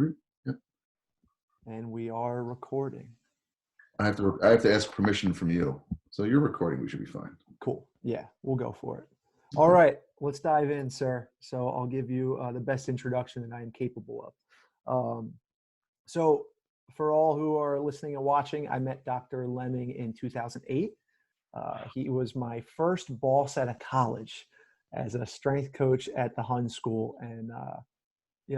Great. Yep. And we are recording. I have to ask permission from you. So you're recording. We should be fine. Cool. Yeah, we'll go for it. All right, let's dive in, sir. So I'll give you the best introduction that I am capable of. So for all who are listening and watching, I met Dr. Leming in 2008. He was my first boss at a college as a strength coach at the Hun School. And,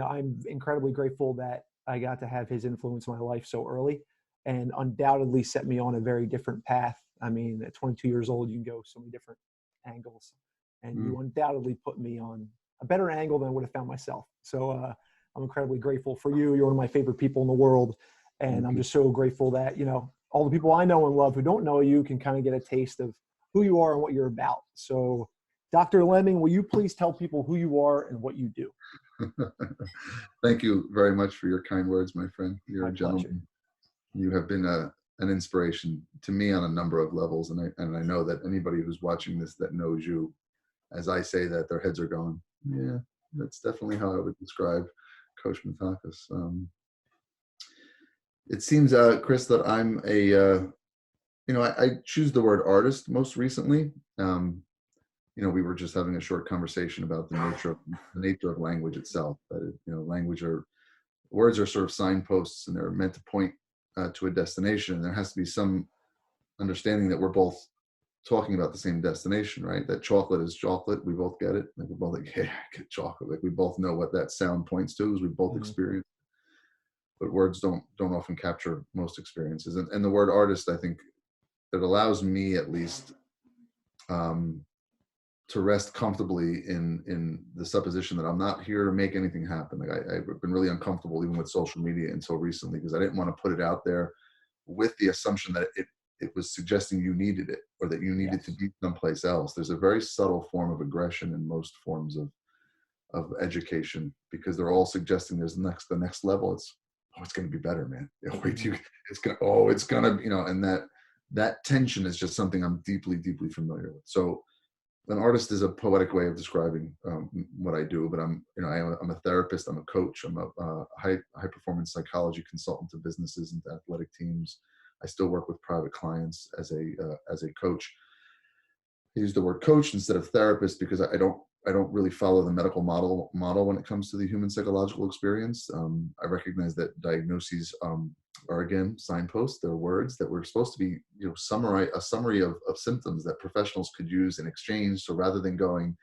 I'm incredibly grateful that I got to have his influence in my life so early, and undoubtedly set me on a very different path. I mean, at 22 years old, you can go so many different angles, and you undoubtedly put me on a better angle than I would have found myself. So I'm incredibly grateful for you. You're one of my favorite people in the world. And I'm just so grateful that, all the people I know and love who don't know you can kind of get a taste of who you are and what you're about. So Dr. Leming, will you please tell people who you are and what you do? Thank you very much for your kind words, my friend. You're My a gentleman. pleasure. You have been an inspiration to me on a number of levels. And I know that anybody who's watching this that knows you, as I say that, their heads are going, yeah, that's definitely how I would describe Coach Matakis. It seems, Chris, that I'm I choose the word artist most recently. We were just having a short conversation about the nature of language itself. That words are sort of signposts, and they're meant to point to a destination. And there has to be some understanding that we're both talking about the same destination, right? That chocolate is chocolate. We both get it. Like we're both like, yeah, I get chocolate. Like we both know what that sound points to, as we both experience. But words don't often capture most experiences. And the word artist, I think, it allows me at least to rest comfortably in the supposition that I'm not here to make anything happen. Like I've been really uncomfortable even with social media until recently, because I didn't want to put it out there with the assumption that it was suggesting you needed it, or that you needed to be someplace else. There's a very subtle form of aggression in most forms of education, because they're all suggesting there's the next level. It's going to be better, man. It's going to, and that tension is just something I'm deeply, deeply familiar with. So an artist is a poetic way of describing what I do, but I'm a therapist, I'm a coach, I'm a high performance psychology consultant to businesses and to athletic teams. I still work with private clients as a coach. I use the word coach instead of therapist because I don't really follow the medical model when it comes to the human psychological experience. I recognize that diagnoses are, again, signposts. They're words that we're supposed to be, a summary of symptoms that professionals could use in exchange. So rather than going,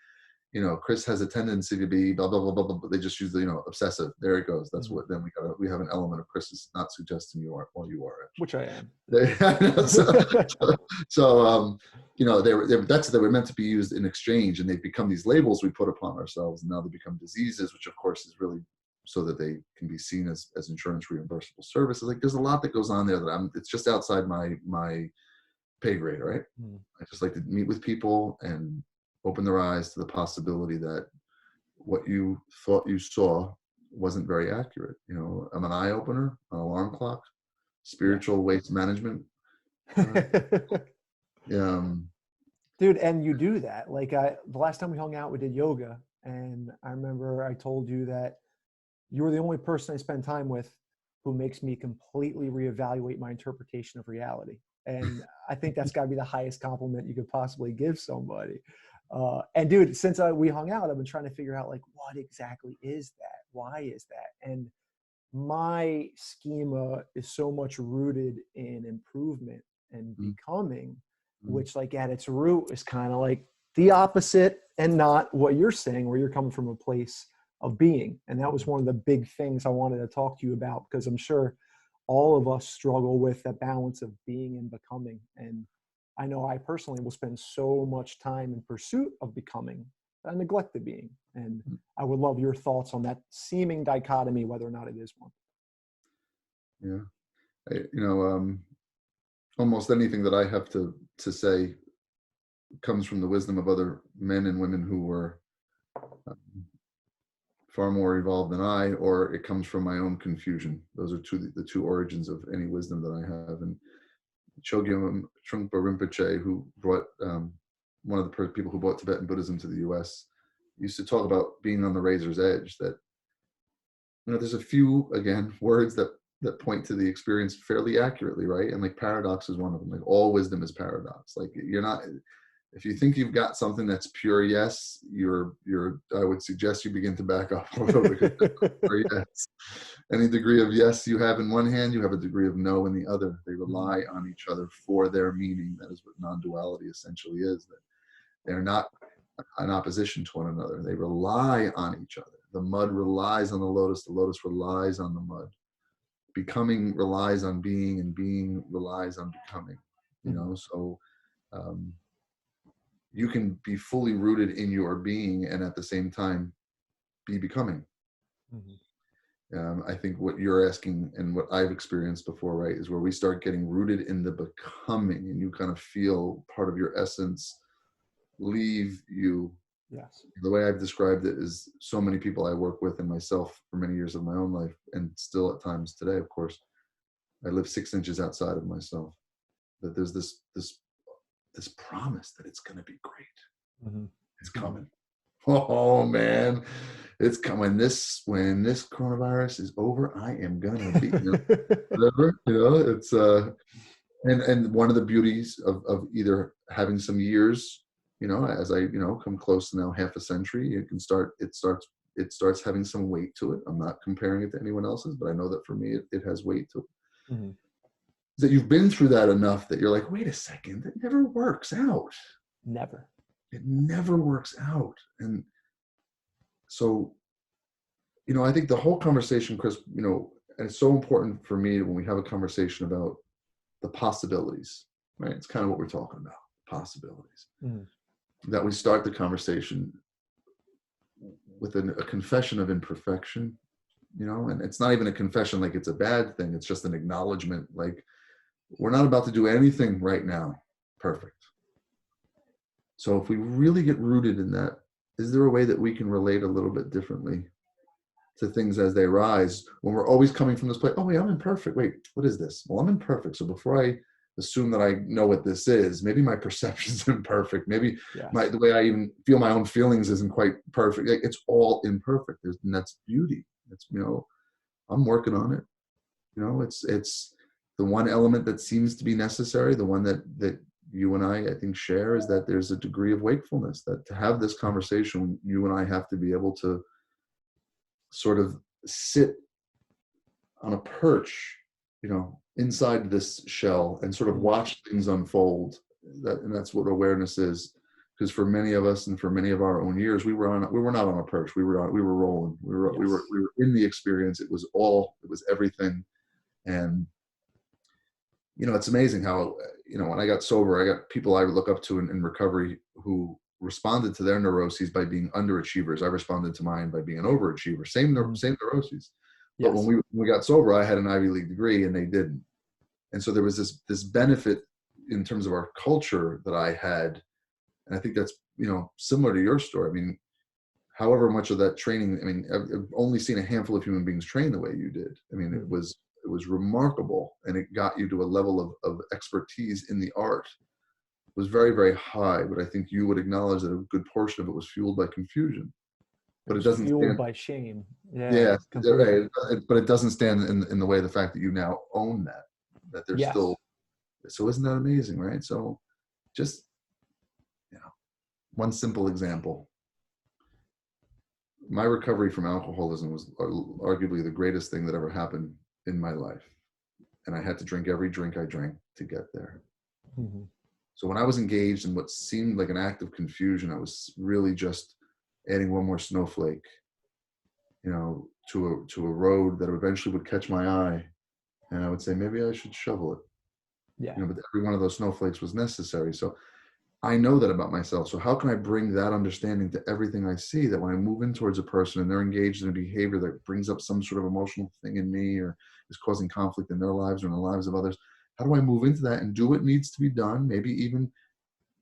Chris has a tendency to be blah, blah, blah, blah, blah, they just use the, obsessive. There it gothat's what, then we have an element of Chris is not suggesting you are, well, you are. Actually. Which I am. They were meant to be used in exchange, and they've become these labels we put upon ourselves, and now they become diseases, which of course is really so that they can be seen as insurance reimbursable services. Like there's a lot that goes on there that it's just outside my pay grade, right? I just like to meet with people and open their eyes to the possibility that what you thought you saw wasn't very accurate. I'm an eye opener, an alarm clock, spiritual waste management. Dude, and you do that. Like the last time we hung out, we did yoga, and I remember I told you that you were the only person I spend time with who makes me completely reevaluate my interpretation of reality. And I think that's got to be the highest compliment you could possibly give somebody. And dude, since we hung out, I've been trying to figure out like, what exactly is that? Why is that? And my schema is so much rooted in improvement and becoming, which like at its root is kind of like the opposite and not what you're saying, where you're coming from a place of being. And that was one of the big things I wanted to talk to you about, because I'm sure all of us struggle with that balance of being and becoming. And I know I personally will spend so much time in pursuit of becoming that I neglect the being. And I would love your thoughts on that seeming dichotomy, whether or not it is one. Yeah. Almost anything that I have to say comes from the wisdom of other men and women who were far more evolved than I, or it comes from my own confusion. Those are the two origins of any wisdom that I have. And Chogyam Trungpa Rinpoche, who brought one of the people who brought Tibetan Buddhism to the U.S., used to talk about being on the razor's edge, that there's a few, again, words that point to the experience fairly accurately, right? And like paradox is one of them. Like all wisdom is paradox. Like you're not, if you think you've got something that's pure yes, I would suggest you begin to back up a little because pure yes. Any degree of yes you have in one hand, you have a degree of no in the other. They rely on each other for their meaning. That is what non-duality essentially is. That they're not in opposition to one another. They rely on each other. The mud relies on the lotus relies on the mud. Becoming relies on being, and being relies on becoming. So you can be fully rooted in your being and at the same time be becoming. I think what you're asking and what I've experienced before, right, is where we start getting rooted in the becoming, and you kind of feel part of your essence leave you. Yes. The way I've described it is so many people I work with and myself for many years of my own life, and still at times today, of course, I live 6 inches outside of myself. That there's this promise that it's going to be great. It's coming. Oh man, it's coming. When this coronavirus is over, I am gonna be whatever. It's and one of the beauties of either having some years, as I come close to now half a century, it starts having some weight to it. I'm not comparing it to anyone else's, but I know that for me it has weight to it. That you've been through that enough that you're like, wait a second, that never works out. Never. It never works out. And so, I think the whole conversation, Chris, and it's so important for me when we have a conversation about the possibilities, right? It's kind of what we're talking about, possibilities. That we start the conversation with a confession of imperfection, and it's not even a confession like it's a bad thing. It's just an acknowledgement, like we're not about to do anything right now perfect. So if we really get rooted in that, is there a way that we can relate a little bit differently to things as they rise when we're always coming from this place? Oh, wait, I'm imperfect. Wait, what is this? Well, I'm imperfect. So before I assume that I know what this is, maybe my perception's imperfect. Maybe the way I even feel my own feelings isn't quite perfect. Like, it's all imperfect. And that's beauty. It's, I'm working on it. It's the one element that seems to be necessary, the one that you and I think share, is that there's a degree of wakefulness, that to have this conversation, you and I have to be able to sort of sit on a perch, inside this shell and sort of watch things unfold. And that's what awareness is. Because for many of us and for many of our own years, we were not on a perch. We were rolling. We were in the experience. It was everything. And it's amazing how, when I got sober, I got people I look up to in recovery who responded to their neuroses by being underachievers. I responded to mine by being an overachiever. Same neuroses. But when we got sober, I had an Ivy League degree and they didn't. And so there was this benefit in terms of our culture that I had. And I think that's, similar to your story. I mean, however much of that training, I've only seen a handful of human beings train the way you did. It was remarkable, and it got you to a level of expertise in the art. It was very, very high, but I think you would acknowledge that a good portion of it was fueled by confusion. But it doesn't fueled stand by shame. right. But it doesn't stand in the way of the fact that you now own that there's still. So isn't that amazing, right? So just one simple example. My recovery from alcoholism was arguably the greatest thing that ever happened in my life. And I had to drink every drink I drank to get there. So when I was engaged in what seemed like an act of confusion, I was really just adding one more snowflake, to a road that eventually would catch my eye. And I would say, maybe I should shovel it. But every one of those snowflakes was necessary. So I know that about myself. So how can I bring that understanding to everything I see, that when I move in towards a person and they're engaged in a behavior that brings up some sort of emotional thing in me or is causing conflict in their lives or in the lives of others, how do I move into that and do what needs to be done? Maybe even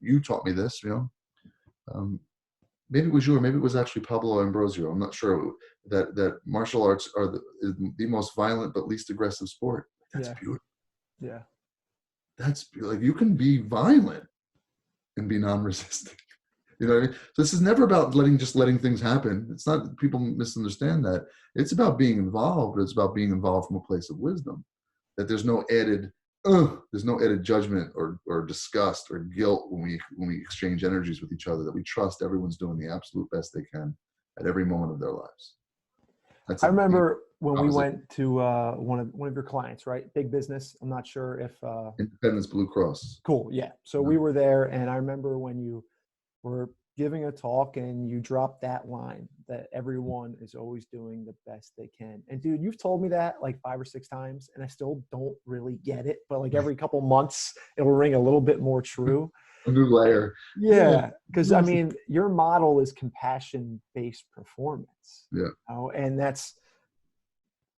you taught me this, maybe it was you, or maybe it was actually Pablo Ambrosio. I'm not sure, that martial arts are the most violent but least aggressive sport. That's beautiful. Yeah. That's like, you can be violent and be non-resistant. You know what I mean? So this is never about letting things happen. It's not, people misunderstand that. It's about being involved, but it's about being involved from a place of wisdom. That there's no added judgment or disgust or guilt when we exchange energies with each other, that we trust everyone's doing the absolute best they can at every moment of their lives. That's I a big remember when we opposite. went to one of your clients, right? Big business. I'm not sure if Independence Blue Cross. cool. Yeah. So Yeah. we were there, and I remember when you were giving a talk and you dropped that line that everyone is always doing the best they can. And dude, you've told me that like 5 or 6 times, and I still don't really get it. But like every couple months, it'll ring a little bit more true. A new layer. Yeah, because I mean, your model is compassion-based performance. Yeah. You know? And that's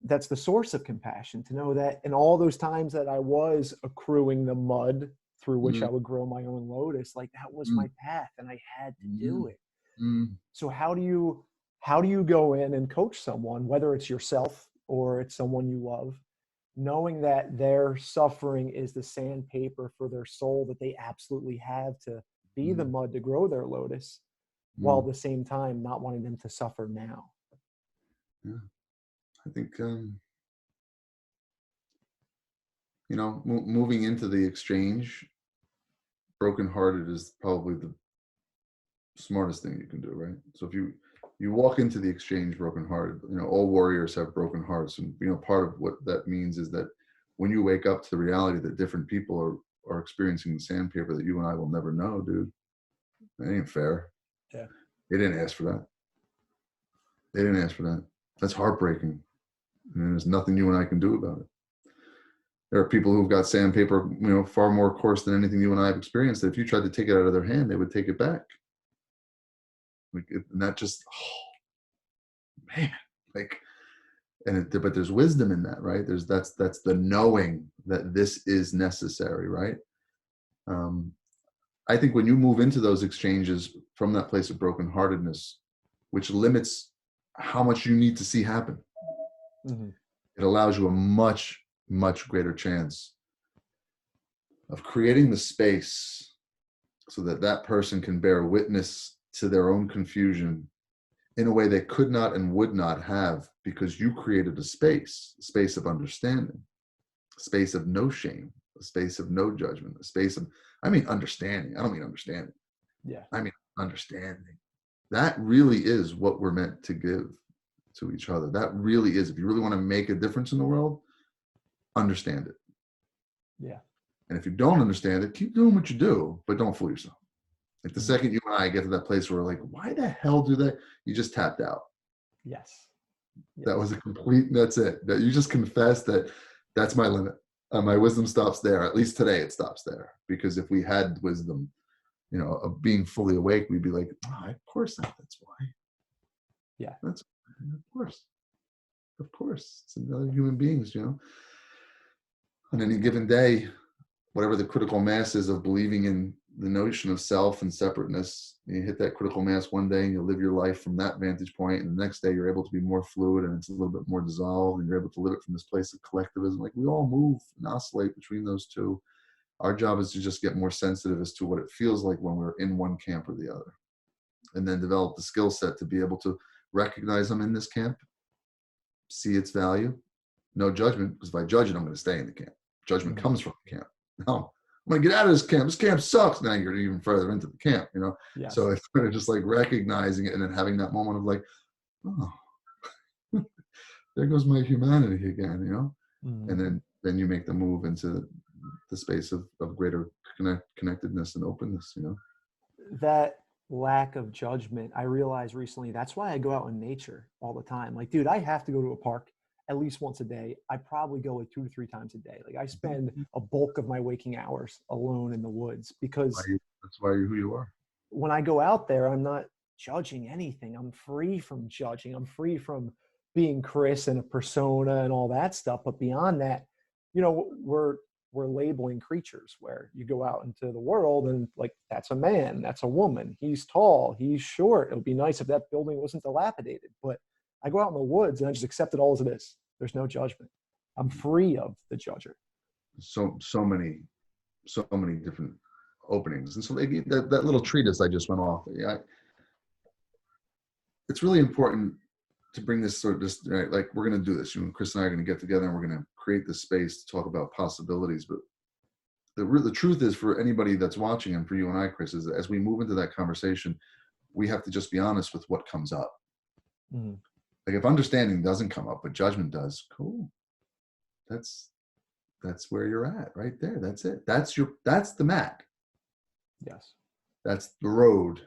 the source of compassion, to know that in all those times that I was accruing the mud through which I would grow my own lotus, like that was my path and I had to do it. So how do you go in and coach someone, whether it's yourself or it's someone you love, knowing that their suffering is the sandpaper for their soul that they absolutely have to be the mud to grow their lotus, while at the same time not wanting them to suffer now? Yeah. I think, moving into the exchange, brokenhearted is probably the smartest thing you can do, right? So if you walk into the exchange brokenhearted, all warriors have broken hearts, and part of what that means is that when you wake up to the reality that different people are experiencing the sandpaper that you and I will never know, dude, that ain't fair. Yeah. They didn't ask for that. They didn't ask for that. That's heartbreaking, and there's nothing you and I can do about it. There are people who've got sandpaper, far more coarse than anything you and I have experienced, that if you tried to take it out of their hand, they would take it back. And that just, man, but there's wisdom in that, right? That's the knowing that this is necessary, right? I think when you move into those exchanges from that place of brokenheartedness, which limits how much you need to see happen, it allows you a much, much greater chance of creating the space so that that person can bear witness to their own confusion in a way they could not and would not have, because you created a space of understanding, a space of no shame, a space of no judgment, a space of, understanding. I don't mean understanding. Yeah. I mean understanding. That really is what we're meant to give to each other. That really is. If you really want to make a difference in the world, understand it. Yeah. And if you don't understand it, keep doing what you do, but don't fool yourself. Like the second you and I get to that place where we're like, why the hell do that? You just tapped out. Yes. That was that's it. That you just confessed that that's my limit. My wisdom stops there. At least today it stops there. Because if we had wisdom, of being fully awake, we'd be like, of course that's why. Yeah. That's, of course. It's another human beings, On any given day, whatever the critical mass is of believing in the notion of self and separateness, you hit that critical mass one day and you live your life from that vantage point, and the next day you're able to be more fluid and it's a little bit more dissolved, and you're able to live it from this place of collectivism. Like, we all move and oscillate between those two. Our job is to just get more sensitive as to what it feels like when we're in one camp or the other, and then develop the skill set to be able to recognize I'm in this camp, see its value, no judgment, because if I judge it, I'm going to stay in the camp. Judgment comes from the camp. No, I'm going to get out of this camp. This camp sucks. Now you're even further into the camp, Yes. So it's kind of just like recognizing it and then having that moment of like, oh, there goes my humanity again, And then you make the move into the space of greater connectedness and openness, That lack of judgment, I realized recently, that's why I go out in nature all the time. Like, dude, I have to go to a park at least once a day. I probably go like 2 to 3 times a day. Like, I spend a bulk of my waking hours alone in the woods, because that's why you're who you are. When I go out there, I'm not judging anything. I'm free from judging. I'm free from being Chris and a persona and all that stuff. But beyond that, we're labeling creatures, where you go out into the world and like, that's a man, that's a woman, he's tall, he's short. It would be nice if that building wasn't dilapidated. But I go out in the woods and I just accept it all as it is. There's no judgment. I'm free of the judger. So many different openings. And so that little treatise I just went off. Yeah, it's really important to bring this sort of this, right, like we're going to do this. You and Chris and I are going to get together and we're going to create this space to talk about possibilities. But the truth is, for anybody that's watching, and for you and I, Chris, is that as we move into that conversation, we have to just be honest with what comes up. Mm-hmm. Like if understanding doesn't come up, but judgment does, cool. That's where you're at right there. That's it. That's the mat. Yes. That's the road.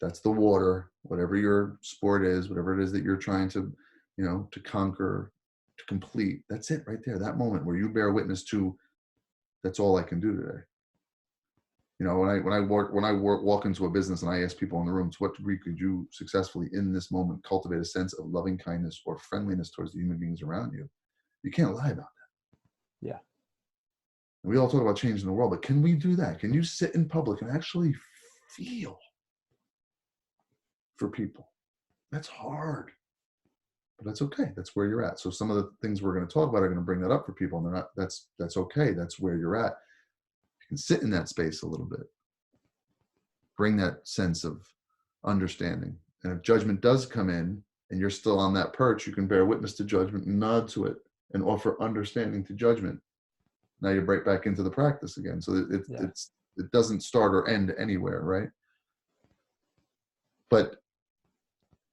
That's the water, whatever your sport is, whatever it is that you're trying to, to conquer, to complete. That's it right there. That moment where you bear witness to, that's all I can do today. When I walk into a business and I ask people in the room, to what degree could you successfully in this moment cultivate a sense of loving kindness or friendliness towards the human beings around you? You can't lie about that. Yeah. And we all talk about changing the world, but can we do that? Can you sit in public and actually feel for people? That's hard, but that's okay. That's where you're at. So some of the things we're going to talk about are going to bring that up for people, and they're not. That's okay. That's where you're at. You can sit in that space a little bit. Bring that sense of understanding. And if judgment does come in and you're still on that perch, you can bear witness to judgment and nod to it and offer understanding to judgment. Now you're right back into the practice again. So it doesn't start or end anywhere, right? But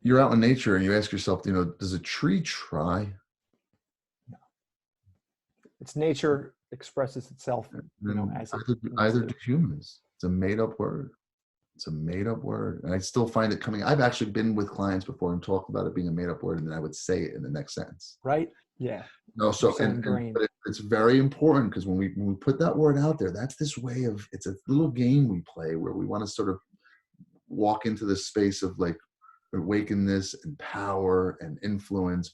you're out in nature and you ask yourself, does a tree try? No. It's nature expresses itself, as either do humans. It's a made-up word. It's a made-up word. And I still find it coming. I've actually been with clients before and talked about it being a made-up word, and then I would say it in the next sentence. Right? Yeah. No, so but it's very important, because when we put that word out there, that's this way of, it's a little game we play where we want to sort of walk into this space of like awakenness and power and influence,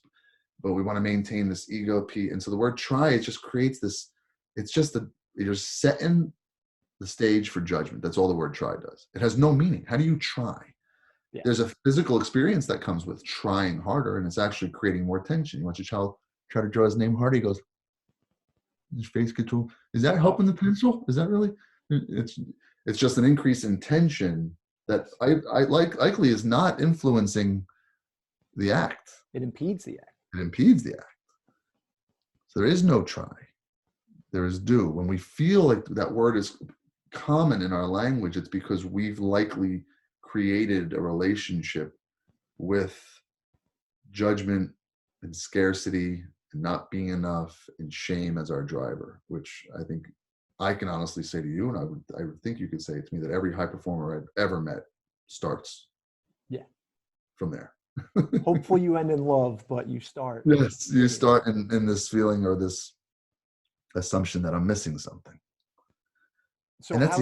but we want to maintain this ego piece. And so the word try, it just creates this, you're setting the stage for judgment. That's all the word try does. It has no meaning. How do you try? Yeah. There's a physical experience that comes with trying harder, and it's actually creating more tension. You watch your child try to draw his name harder, he goes, his face gets too, is that helping the pencil? Is that really? It's just an increase in tension that likely is not influencing the act. It impedes the act. It impedes the act. So there is no try. There is do. When we feel like that word is common in our language, it's because we've likely created a relationship with judgment and scarcity and not being enough and shame as our driver, which I think I can honestly say to you, and I would think you could say it to me, that every high performer I've ever met starts from there. Hopefully you end in love, but you start. Yes, you start in this feeling or this assumption that I'm missing something. So and that's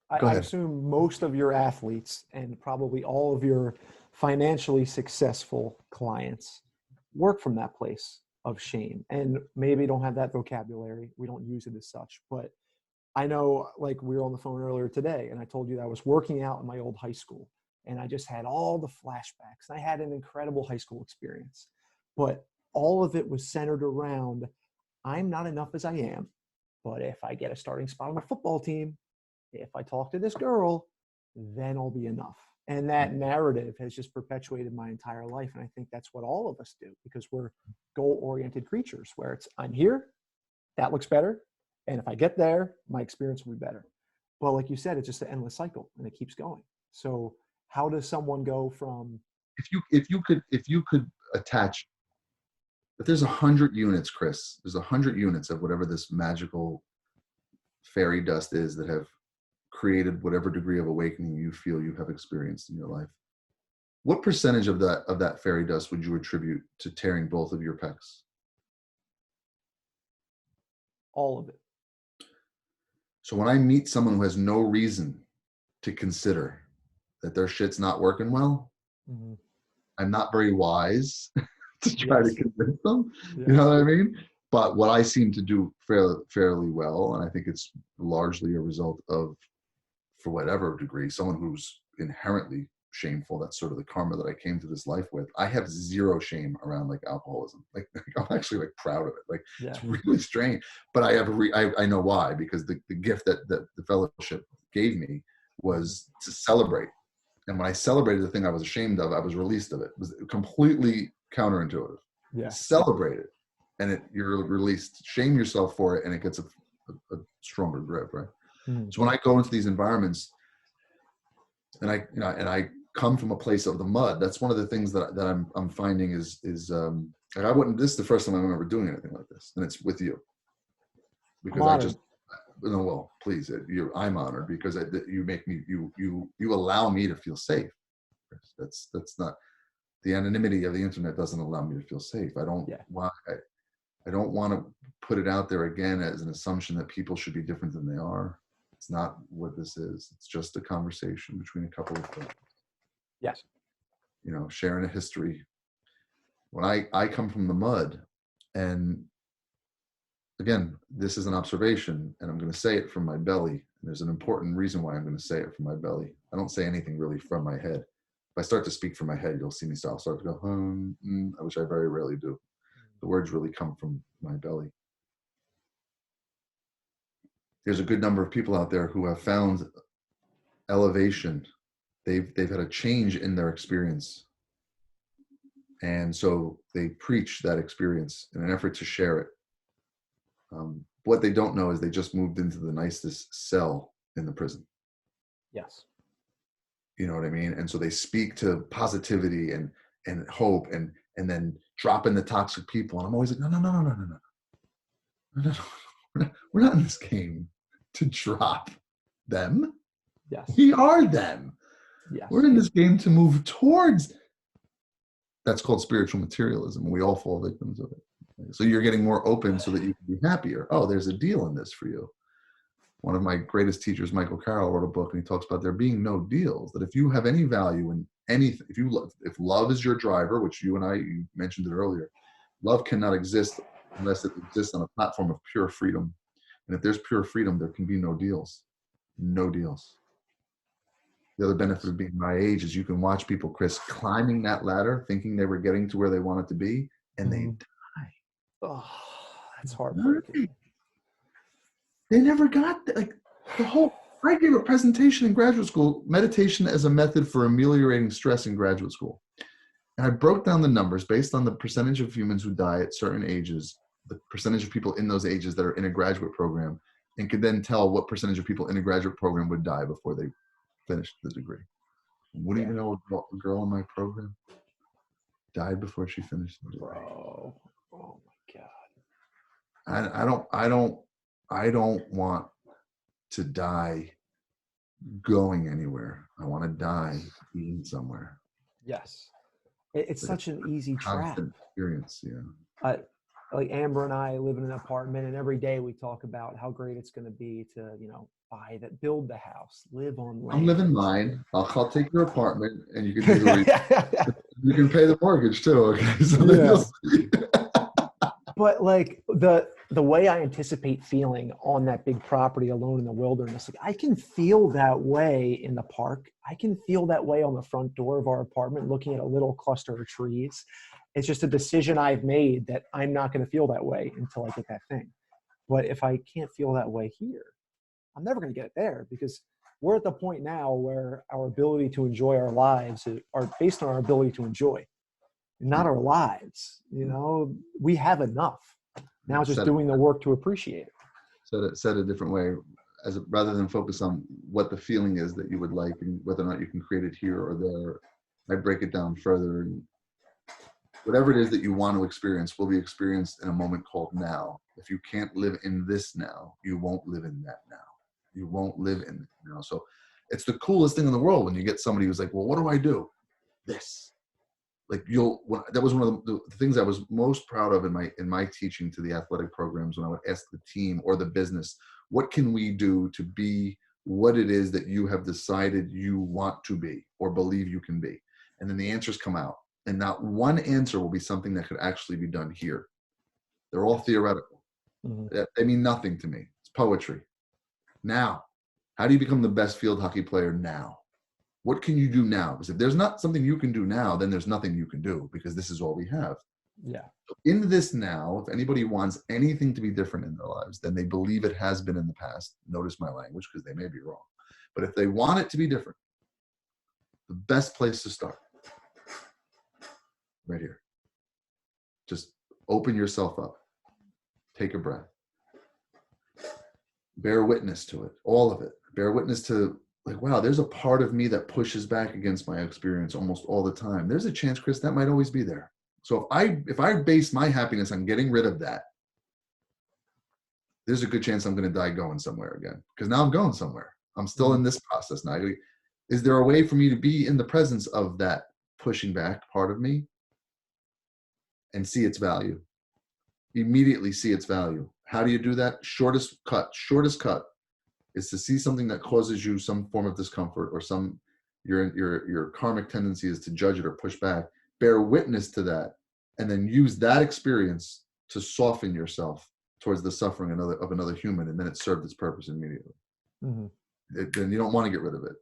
I assume most of your athletes and probably all of your financially successful clients work from that place of shame, and maybe don't have that vocabulary. We don't use it as such, but I know, like, we were on the phone earlier today and I told you that I was working out in my old high school and I just had all the flashbacks. I had an incredible high school experience, but all of it was centered around, I'm not enough as I am, but if I get a starting spot on the football team, if I talk to this girl, then I'll be enough. And that narrative has just perpetuated my entire life. And I think that's what all of us do, because we're goal-oriented creatures, where it's, I'm here, that looks better, and if I get there, my experience will be better. But like you said, it's just an endless cycle and it keeps going. So how does someone go from, if you could attach, if there's 100 units, Chris, there's 100 units of whatever this magical fairy dust is that have created whatever degree of awakening you feel you have experienced in your life, what percentage of that fairy dust would you attribute to tearing both of your pecs? all of it? So when I meet someone who has no reason to consider that their shit's not working well, I'm not very wise to try to convince them. You know what I mean? But what I seem to do fairly well, and I think it's largely a result of, for whatever degree, someone who's inherently shameful. That's sort of the karma that I came to this life with. I have zero shame around like alcoholism. Like I'm actually like proud of it. Like it's really strange, but I have I know why, because the gift that the fellowship gave me was to celebrate. And when I celebrated the thing I was ashamed of, I was released of it. It was completely counterintuitive. Yeah. Celebrate it, and you're released. Shame yourself for it, and it gets a stronger grip, right? So when I go into these environments, and I come from a place of the mud, that's one of the things that I'm finding is like I wouldn't. This is the first time I'm ever doing anything like this, and it's with you, because I just. No, well, please, I'm honored because you make me, you allow me to feel safe. That's not, the anonymity of the internet doesn't allow me to feel safe. I don't want to put it out there again as an assumption that people should be different than they are. It's not what this is. It's just a conversation between a couple of friends. Yes. Sharing a history. When I come from the mud, and again, this is an observation, and I'm going to say it from my belly. And there's an important reason why I'm going to say it from my belly. I don't say anything really from my head. If I start to speak from my head, you'll see me start to go, which I very rarely do. The words really come from my belly. There's a good number of people out there who have found elevation. They've had a change in their experience. And so they preach that experience in an effort to share it. What they don't know is they just moved into the nicest cell in the prison. Yes. You know what I mean? And so they speak to positivity and hope and then drop in the toxic people. And I'm always like, no. We're not in this game to drop them. Yes. We are them. Yes. We're in this game to move towards. That's called spiritual materialism. We all fall victims of it. So you're getting more open so that you can be happier. Oh, there's a deal in this for you. One of my greatest teachers, Michael Carroll, wrote a book, and he talks about there being no deals. That if you have any value in anything, if love is your driver, which you mentioned it earlier, love cannot exist unless it exists on a platform of pure freedom. And if there's pure freedom, there can be no deals. No deals. The other benefit of being my age is you can watch people, Chris, climbing that ladder, thinking they were getting to where they wanted to be, and they die. Oh, that's heartbreaking. They never got like the whole. I gave a presentation in graduate school, meditation as a method for ameliorating stress in graduate school, and I broke down the numbers based on the percentage of humans who die at certain ages, the percentage of people in those ages that are in a graduate program, and could then tell what percentage of people in a graduate program would die before they finished the degree. Wouldn't you know a girl in my program died before she finished the degree? Bro. Oh my God. I don't want to die going anywhere. I want to die being somewhere. Yes. It's such an easy trap. Experience, yeah. Like Amber and I live in an apartment, and every day we talk about how great it's going to be to, build the house, live on land. I'm living mine. I'll take your apartment, and you can do you can pay the mortgage too. Okay, so But like the way I anticipate feeling on that big property alone in the wilderness, like I can feel that way in the park. I can feel that way on the front door of our apartment, looking at a little cluster of trees. It's just a decision I've made that I'm not going to feel that way until I get that thing. But if I can't feel that way here, I'm never going to get it there, because we're at the point now where our ability to enjoy our lives are based on our ability to enjoy, not our lives. We have enough. Now it's just doing the work to appreciate it. Said a different way, rather than focus on what the feeling is that you would like and whether or not you can create it here or there, I break it down further. And whatever it is that you want to experience will be experienced in a moment called now. If you can't live in this now, you won't live in that now. You won't live in it now. So it's the coolest thing in the world when you get somebody who's like, well, what do I do? This. Like that was one of the things I was most proud of in my teaching to the athletic programs, when I would ask the team or the business, what can we do to be what it is that you have decided you want to be or believe you can be? And then the answers come out, and not one answer will be something that could actually be done here. They're all theoretical. Mm-hmm. They mean nothing to me. It's poetry. Now, how do you become the best field hockey player now? What can you do now? Because if there's not something you can do now, then there's nothing you can do, because this is all we have. Yeah. In this now, if anybody wants anything to be different in their lives than they believe it has been in the past, notice my language, because they may be wrong. But if they want it to be different, the best place to start, right here. Just open yourself up. Take a breath. Bear witness to it, all of it. Bear witness to, like, wow, there's a part of me that pushes back against my experience almost all the time. There's a chance, Chris, that might always be there. So if I base my happiness on getting rid of that, there's a good chance I'm going to die going somewhere again, because now I'm going somewhere. I'm still in this process now. Is there a way for me to be in the presence of that pushing back part of me and see its value? Immediately see its value. How do you do that? Shortest cut is to see something that causes you some form of discomfort, or your karmic tendency is to judge it or push back. Bear witness to that, and then use that experience to soften yourself towards the suffering of another human, and then it served its purpose immediately. Then you don't want to get rid of it.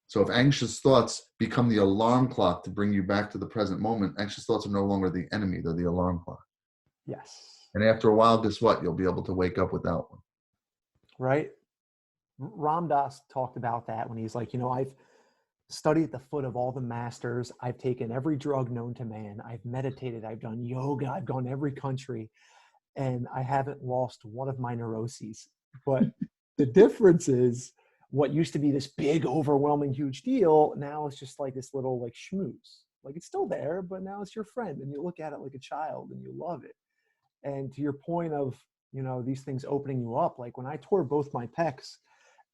So if anxious thoughts become the alarm clock to bring you back to the present moment, anxious thoughts are no longer the enemy, they're the alarm clock. Yes. And after a while, guess what? You'll be able to wake up without one. Right. Ram Dass talked about that when he's like, I've studied at the foot of all the masters. I've taken every drug known to man. I've meditated. I've done yoga. I've gone to every country. And I haven't lost one of my neuroses. But the difference is, what used to be this big, overwhelming, huge deal, now it's just like this little like schmooze. Like, it's still there, but now it's your friend, and you look at it like a child and you love it. And to your point of, these things opening you up, like when I tore both my pecs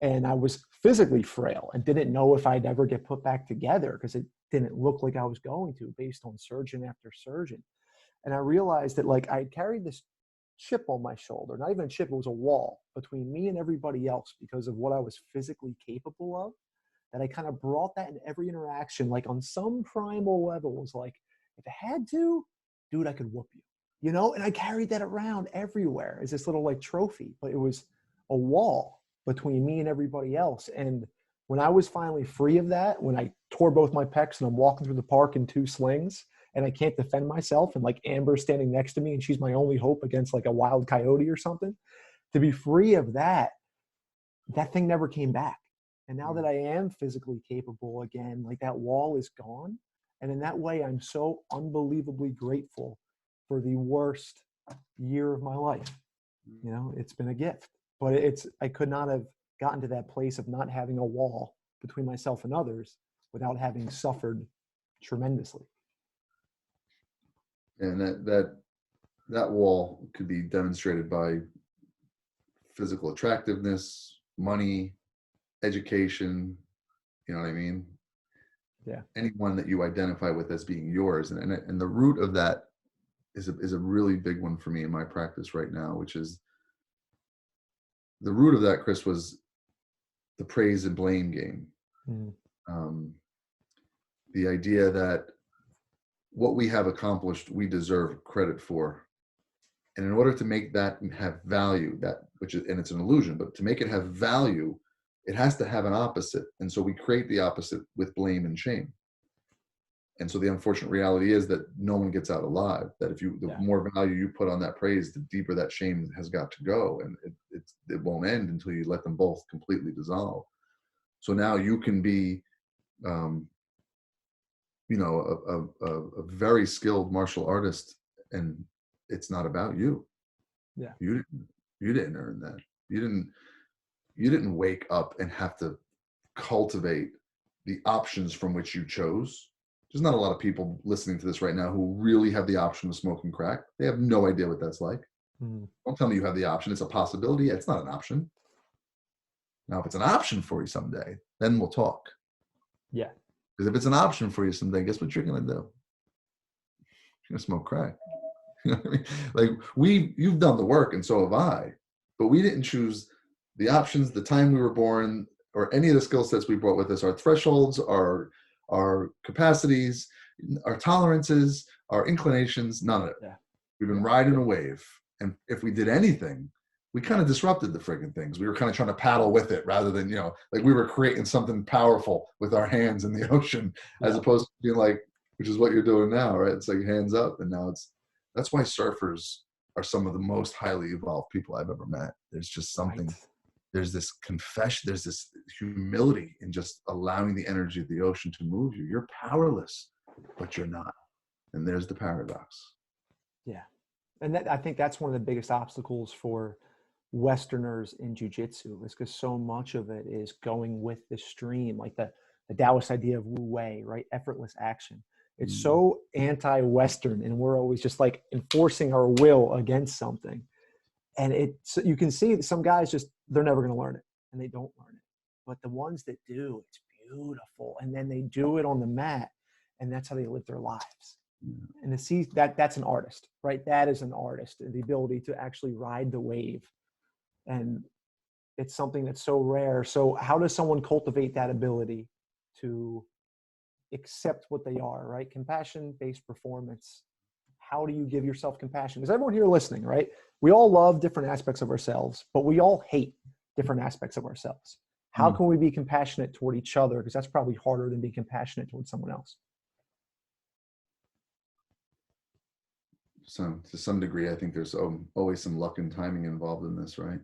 and I was physically frail and didn't know if I'd ever get put back together because it didn't look like I was going to, based on surgeon after surgeon. And I realized that, like, I carried this chip on my shoulder, not even a chip, it was a wall between me and everybody else because of what I was physically capable of, that I kind of brought that in every interaction, like on some primal level, was like, if I had to, dude, I could whoop you. And I carried that around everywhere as this little like trophy, but it was a wall between me and everybody else. And when I was finally free of that, when I tore both my pecs and I'm walking through the park in 2 slings and I can't defend myself, and like Amber's standing next to me and she's my only hope against like a wild coyote or something, to be free of that, that thing never came back. And now that I am physically capable again, like that wall is gone. And in that way, I'm so unbelievably grateful for the worst year of my life. It's been a gift, but I could not have gotten to that place of not having a wall between myself and others without having suffered tremendously. And that wall could be demonstrated by physical attractiveness, money, education, you know what I mean? Yeah. Anyone that you identify with as being yours. And the root of that is a really big one for me in my practice right now, which is the root of that, Chris, was the praise and blame game. The idea that what we have accomplished, we deserve credit for. And in order to make that have value, and it's an illusion, but to make it have value, it has to have an opposite. And so we create the opposite with blame and shame. And so the unfortunate reality is that no one gets out alive. That the more value you put on that praise, the deeper that shame has got to go, and it won't end until you let them both completely dissolve. So now you can be, a very skilled martial artist, and it's not about you. Yeah, you didn't earn that. You didn't wake up and have to cultivate the options from which you chose. There's not a lot of people listening to this right now who really have the option of smoking crack. They have no idea what that's like. Don't tell me you have the option. It's a possibility. It's not an option. Now, if it's an option for you someday, then we'll talk. Yeah. Because if it's an option for you someday, guess what you're going to do? You're going to smoke crack. You know what I mean? Like, you've done the work, and so have I. But we didn't choose the options, the time we were born, or any of the skill sets we brought with us, our thresholds, our capacities, our tolerances, our inclinations, none of it. Yeah. We've been riding a wave. And if we did anything, we kind of disrupted the friggin' things. We were kind of trying to paddle with it rather than, like we were creating something powerful with our hands in the ocean, as opposed to being like, which is what you're doing now, right? It's like hands up. And now that's why surfers are some of the most highly evolved people I've ever met. There's just something there's this confession, there's this humility in just allowing the energy of the ocean to move you. You're powerless, but you're not. And there's the paradox. Yeah. And I think that's one of the biggest obstacles for Westerners in jiu-jitsu, is because so much of it is going with the stream, like the Taoist idea of Wu Wei, right? Effortless action. It's so anti-Western, and we're always just like enforcing our will against something. And you can see that some guys they're never going to learn it, and they don't learn it. But the ones that do, it's beautiful. And then they do it on the mat, and that's how they live their lives. And to see that's an artist, right? That is an artist, the ability to actually ride the wave. And it's something that's so rare. So how does someone cultivate that ability to accept what they are, right? Compassion-based performance. How do you give yourself compassion? Because everyone here listening, right? We all love different aspects of ourselves, but we all hate different aspects of ourselves. How can we be compassionate toward each other? Because that's probably harder than being compassionate toward someone else. So to some degree, I think there's always some luck and timing involved in this, right?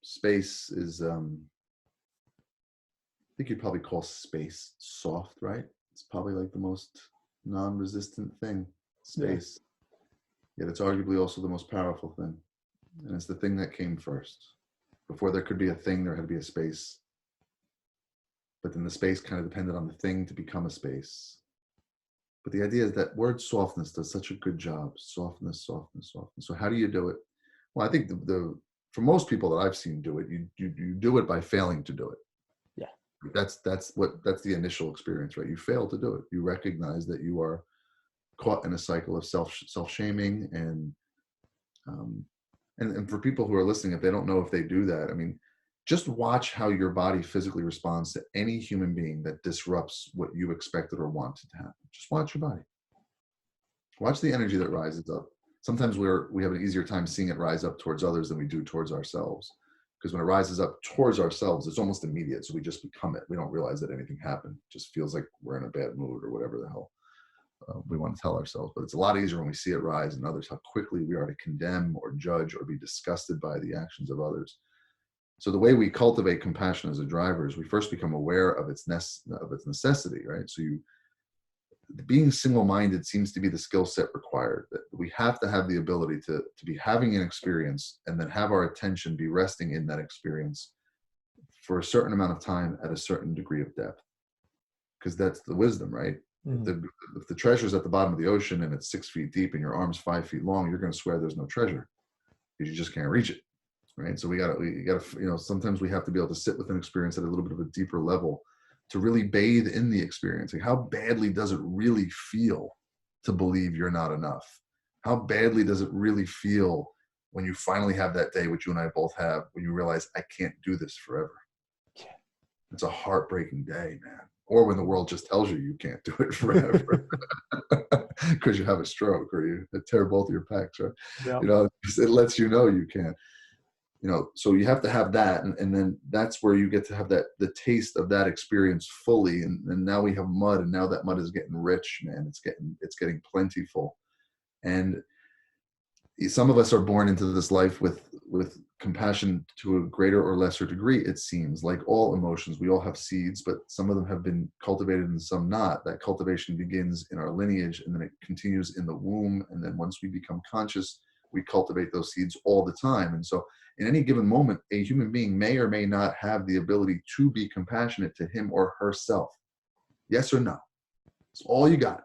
Space is, I think you'd probably call space soft, right? It's probably like the most non-resistant thing, space. Yet it's arguably also the most powerful thing. And it's the thing that came first. Before there could be a thing, there had to be a space. But then the space kind of depended on the thing to become a space. But the idea is that word softness does such a good job. Softness, softness, softness. So how do you do it? Well, I think for most people that I've seen do it, you do it by failing to do it. Yeah. That's the initial experience, right? You fail to do it. You recognize that you are caught in a cycle of self-shaming, and for people who are listening, if they don't know if they do that, I mean, just watch how your body physically responds to any human being that disrupts what you expected or wanted to happen. Just watch your body. Watch the energy that rises up. Sometimes we have an easier time seeing it rise up towards others than we do towards ourselves. Because when it rises up towards ourselves, it's almost immediate. So we just become it. We don't realize that anything happened. It just feels like we're in a bad mood or whatever the hell we want to tell ourselves. But it's a lot easier when we see it rise in others, how quickly we are to condemn or judge or be disgusted by the actions of others. So the way we cultivate compassion as a driver is we first become aware of its necessity, right? So being single-minded seems to be the skill set required. That we have to have the ability to be having an experience and then have our attention be resting in that experience for a certain amount of time at a certain degree of depth. Because that's the wisdom, right? Mm-hmm. If the treasure's at the bottom of the ocean and it's 6 feet deep and your arm's 5 feet long, you're going to swear there's no treasure because you just can't reach it. Right. So we gotta, sometimes we have to be able to sit with an experience at a little bit of a deeper level to really bathe in the experience. Like, how badly does it really feel to believe you're not enough? How badly does it really feel when you finally have that day, which you and I both have, when you realize I can't do this forever? Yeah. It's a heartbreaking day, man. Or when the world just tells you you can't do it forever because you have a stroke or you tear both of your pecs, right? Yep. It lets you know you can't. So you have to have that, and then that's where you get to have the taste of that experience fully. And now we have mud, and now that mud is getting rich, man. It's getting plentiful. And some of us are born into this life with compassion to a greater or lesser degree, it seems. Like all emotions, we all have seeds, but some of them have been cultivated and some not. That cultivation begins in our lineage, and then it continues in the womb. And then once we become conscious, we cultivate those seeds all the time. And so in any given moment, a human being may or may not have the ability to be compassionate to him or herself. Yes or no? It's all you got.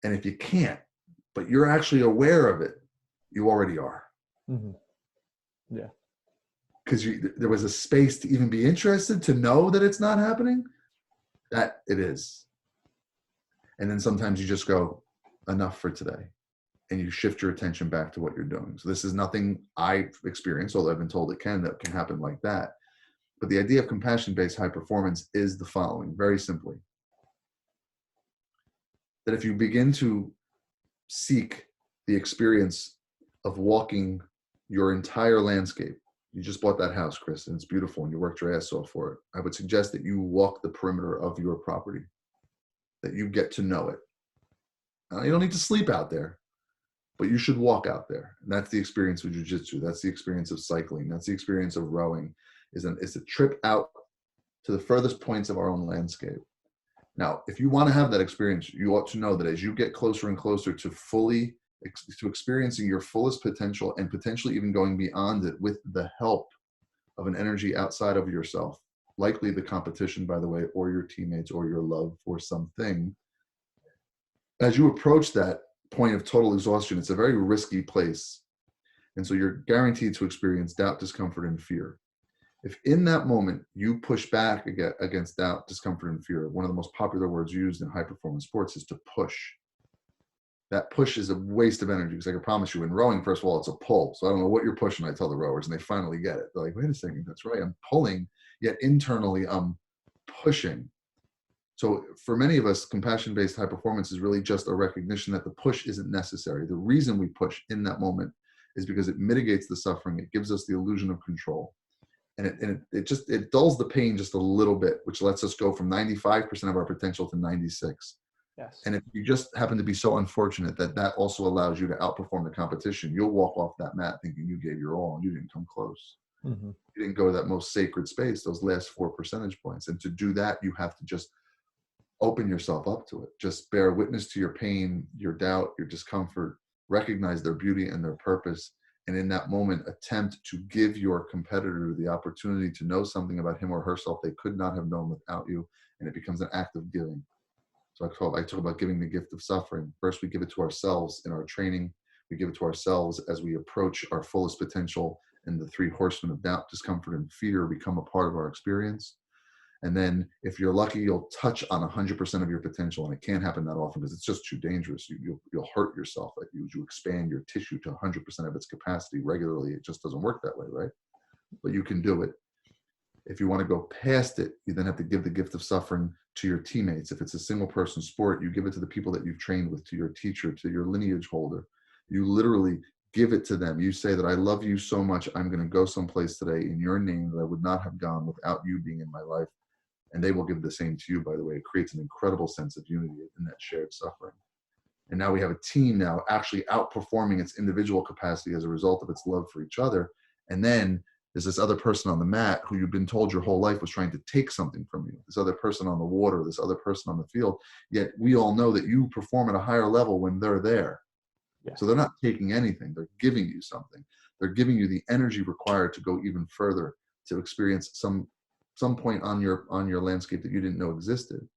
And if you can't, but you're actually aware of it, you already are. Mm-hmm. Yeah. Because there was a space to even be interested, to know that it's not happening, that it is. And then sometimes you just go, enough for today. And you shift your attention back to what you're doing. So this is nothing I've experienced, although I've been told that can happen like that. But the idea of compassion-based high performance is the following, very simply. That if you begin to seek the experience of walking your entire landscape, you just bought that house, Chris, and it's beautiful, and you worked your ass off for it. I would suggest that you walk the perimeter of your property, that you get to know it. You don't need to sleep out there. but you should walk out there. And that's the experience of jiu-jitsu. That's the experience of cycling. That's the experience of rowing. It's a trip out to the furthest points of our own landscape. Now, if you want to have that experience, you ought to know that as you get closer and closer to experiencing your fullest potential, and potentially even going beyond it with the help of an energy outside of yourself, likely the competition, by the way, or your teammates, or your love for something, as you approach that point of total exhaustion, it's a very risky place. And so you're guaranteed to experience doubt, discomfort, and fear. If in that moment you push back against doubt, discomfort, and fear, one of the most popular words used in high performance sports is to push. That push is a waste of energy, because I can promise you in rowing, first of all, it's a pull. So I don't know what you're pushing, I tell the rowers, and they finally get it. They're like, wait a second, that's right, I'm pulling, yet internally I'm pushing. So for many of us, compassion-based high performance is really just a recognition that the push isn't necessary. The reason we push in that moment is because it mitigates the suffering. It gives us the illusion of control. And it dulls the pain just a little bit, which lets us go from 95% of our potential to 96. Yes. And if you just happen to be so unfortunate that that also allows you to outperform the competition, you'll walk off that mat thinking you gave your all and you didn't come close. Mm-hmm. You didn't go to that most sacred space, those last 4 percentage points. And to do that, you have to just open yourself up to it. Just bear witness to your pain, your doubt, your discomfort, recognize their beauty and their purpose. And in that moment, attempt to give your competitor the opportunity to know something about him or herself they could not have known without you. And it becomes an act of giving. So I talk about giving the gift of suffering. First, we give it to ourselves in our training. We give it to ourselves as we approach our fullest potential, and the 3 horsemen of doubt, discomfort, and fear become a part of our experience. And then if you're lucky, you'll touch on 100% of your potential. And it can't happen that often because it's just too dangerous. You'll hurt yourself. Like you expand your tissue to 100% of its capacity regularly. It just doesn't work that way, right? But you can do it. If you want to go past it, you then have to give the gift of suffering to your teammates. If it's a single person sport, you give it to the people that you've trained with, to your teacher, to your lineage holder. You literally give it to them. You say that I love you so much, I'm going to go someplace today in your name that I would not have gone without you being in my life. And they will give the same to you, by the way. It creates an incredible sense of unity in that shared suffering. And now we have a team now actually outperforming its individual capacity as a result of its love for each other. And then there's this other person on the mat who you've been told your whole life was trying to take something from you. This other person on the water, this other person on the field. Yet we all know that you perform at a higher level when they're there. Yeah. So they're not taking anything. They're giving you something. They're giving you the energy required to go even further, to experience some point on your landscape that you didn't know existed.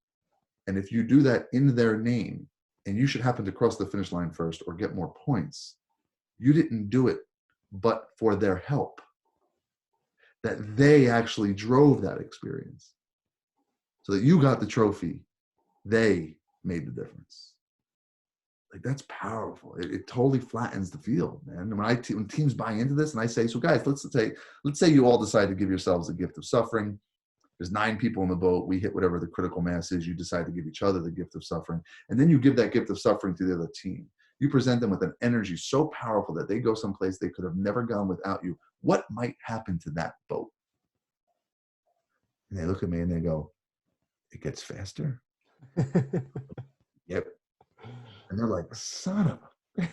And if you do that in their name, and you should happen to cross the finish line first or get more points, you didn't do it but for their help. That they actually drove that experience. So that you got the trophy, they made the difference. Like, that's powerful. It totally flattens the field, man. And when teams buy into this, and I say, so guys, let's say you all decide to give yourselves the gift of suffering. There's 9 people in the boat. We hit whatever the critical mass is. You decide to give each other the gift of suffering. And then you give that gift of suffering to the other team. You present them with an energy so powerful that they go someplace they could have never gone without you. What might happen to that boat? And they look at me and they go, it gets faster. Yep. And they're like, son of a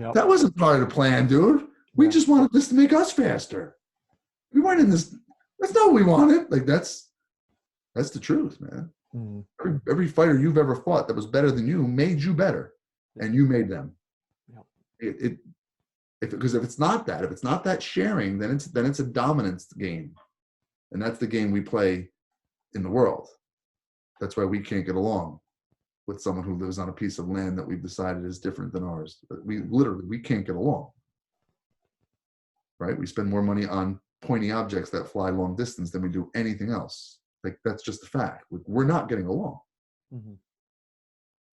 yep. That wasn't part of the plan, dude. We just wanted this to make us faster. We weren't in this. That's not what we wanted. Like, that's the truth, man. Mm-hmm. Every fighter you've ever fought that was better than you made you better, and you made them. Yep. Because if it's not that sharing, then it's a dominance game, and that's the game we play in the world. That's why we can't get along with someone who lives on a piece of land that we've decided is different than ours. We can't get along. Right? We spend more money on pointy objects that fly long distance than we do anything else. Like, that's just a fact. We're not getting along. Mm-hmm.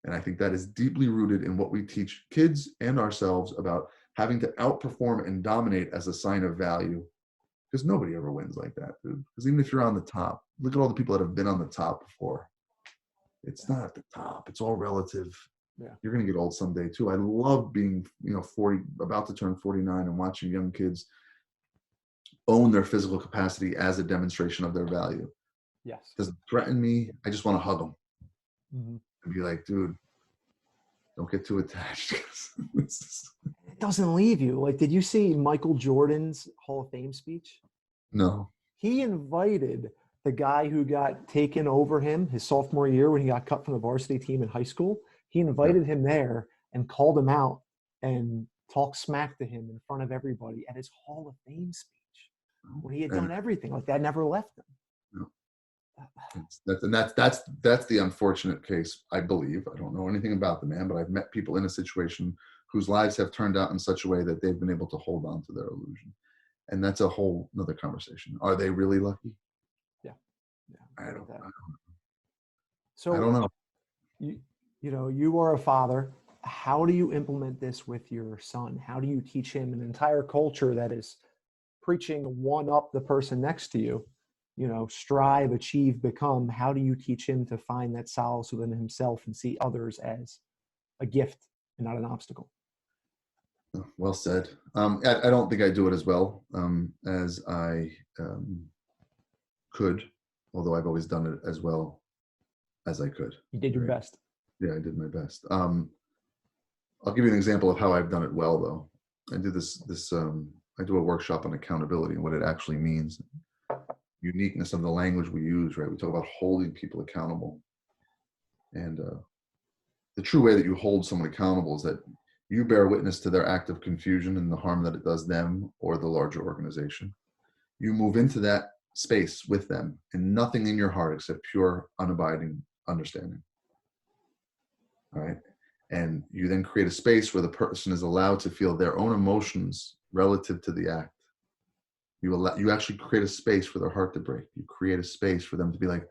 And I think that is deeply rooted in what we teach kids and ourselves about having to outperform and dominate as a sign of value. Because nobody ever wins like that, dude. Because even if you're on the top, look at all the people that have been on the top before. It's not at the top. It's all relative. Yeah. You're going to get old someday too. I love being, 40, about to turn 49, and watching young kids own their physical capacity as a demonstration of their value. Yes. Doesn't threaten me. I just want to hug them. Mm-hmm. And be like, dude, Don't get too attached. It doesn't leave you. Like, did you see Michael Jordan's Hall of Fame speech? No. He invited the guy who got taken over him his sophomore year when he got cut from the varsity team in high school. He Yeah. invited him there and called him out and talked smack to him in front of everybody at his Hall of Fame speech when he had done everything. Like, that never left him. That's the unfortunate case, I believe. I don't know anything about the man, but I've met people in a situation whose lives have turned out in such a way that they've been able to hold on to their illusion. And that's a whole nother conversation. Are they really lucky? Yeah. I don't know. So, I don't know. You are a father. How do you implement this with your son? How do you teach him an entire culture that is preaching one up the person next to you? Strive, achieve, become. How do you teach him to find that solace within himself and see others as a gift and not an obstacle? Well said. I don't think I do it as well as I could, although I've always done it as well as I could. You did your best. Yeah, I did my best. I'll give you an example of how I've done it well, though. I do I do a workshop on accountability and what it actually means. Uniqueness of the language we use, right? We talk about holding people accountable. And the true way that you hold someone accountable is that you bear witness to their act of confusion and the harm that it does them or the larger organization. You move into that space with them and nothing in your heart except pure, unabiding understanding. All right. And you then create a space where the person is allowed to feel their own emotions relative to the act. You actually create a space for their heart to break. You create a space for them to be like,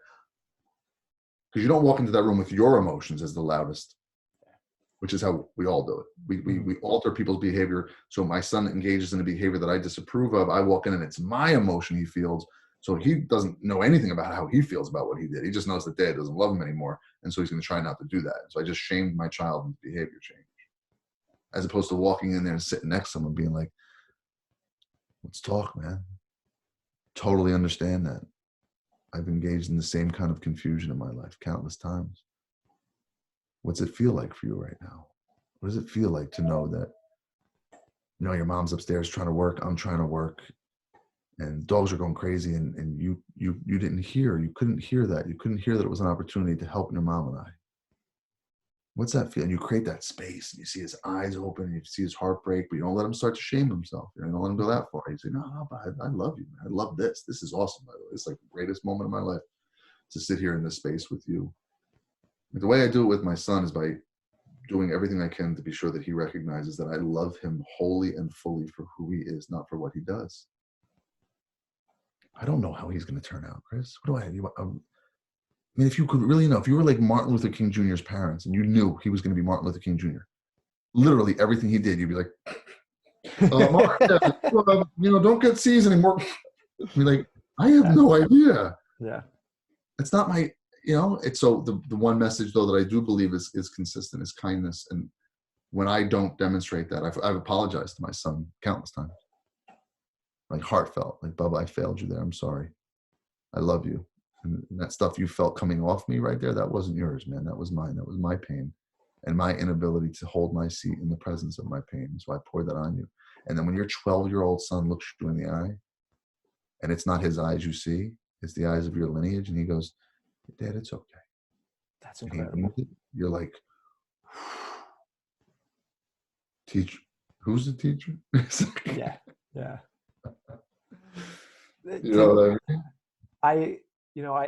because you don't walk into that room with your emotions as the loudest, which is how we all do it. We alter people's behavior. So my son engages in a behavior that I disapprove of. I walk in and it's my emotion he feels. So he doesn't know anything about how he feels about what he did. He just knows that dad doesn't love him anymore. And so he's going to try not to do that. So I just shamed my child into behavior change. As opposed to walking in there and sitting next to him and being like, let's talk, man. Totally understand that. I've engaged in the same kind of confusion in my life countless times. What's it feel like for you right now? What does it feel like to know that, your mom's upstairs trying to work, I'm trying to work, and dogs are going crazy, and you couldn't hear that. You couldn't hear that it was an opportunity to help your mom and I. What's that feel? And you create that space, and you see his eyes open, and you see his heart break, but you don't let him start to shame himself. You don't let him go that far. You say, no, but I love you, man. I love this. This is awesome, by the way. It's like the greatest moment of my life to sit here in this space with you. The way I do it with my son is by doing everything I can to be sure that he recognizes that I love him wholly and fully for who he is, not for what he does. I don't know how he's going to turn out, Chris. What do I mean, if you could really know, if you were like Martin Luther King Jr.'s parents and you knew he was going to be Martin Luther King Jr., literally everything he did, you'd be like, don't get seasoning more. Be like, I have no idea. Yeah. It's not my, it's so the one message though that I do believe is consistent is kindness. And when I don't demonstrate that, I've apologized to my son countless times. Like heartfelt, like, Bubba, I failed you there. I'm sorry. I love you. And that stuff you felt coming off me right there, that wasn't yours, man. That was mine. That was my pain and my inability to hold my seat in the presence of my pain. So I poured that on you. And then when your 12-year-old son looks you in the eye and it's not his eyes you see, it's the eyes of your lineage. And he goes, Dad, it's okay. That's incredible. You're like, teacher, who's the teacher? Yeah. You know what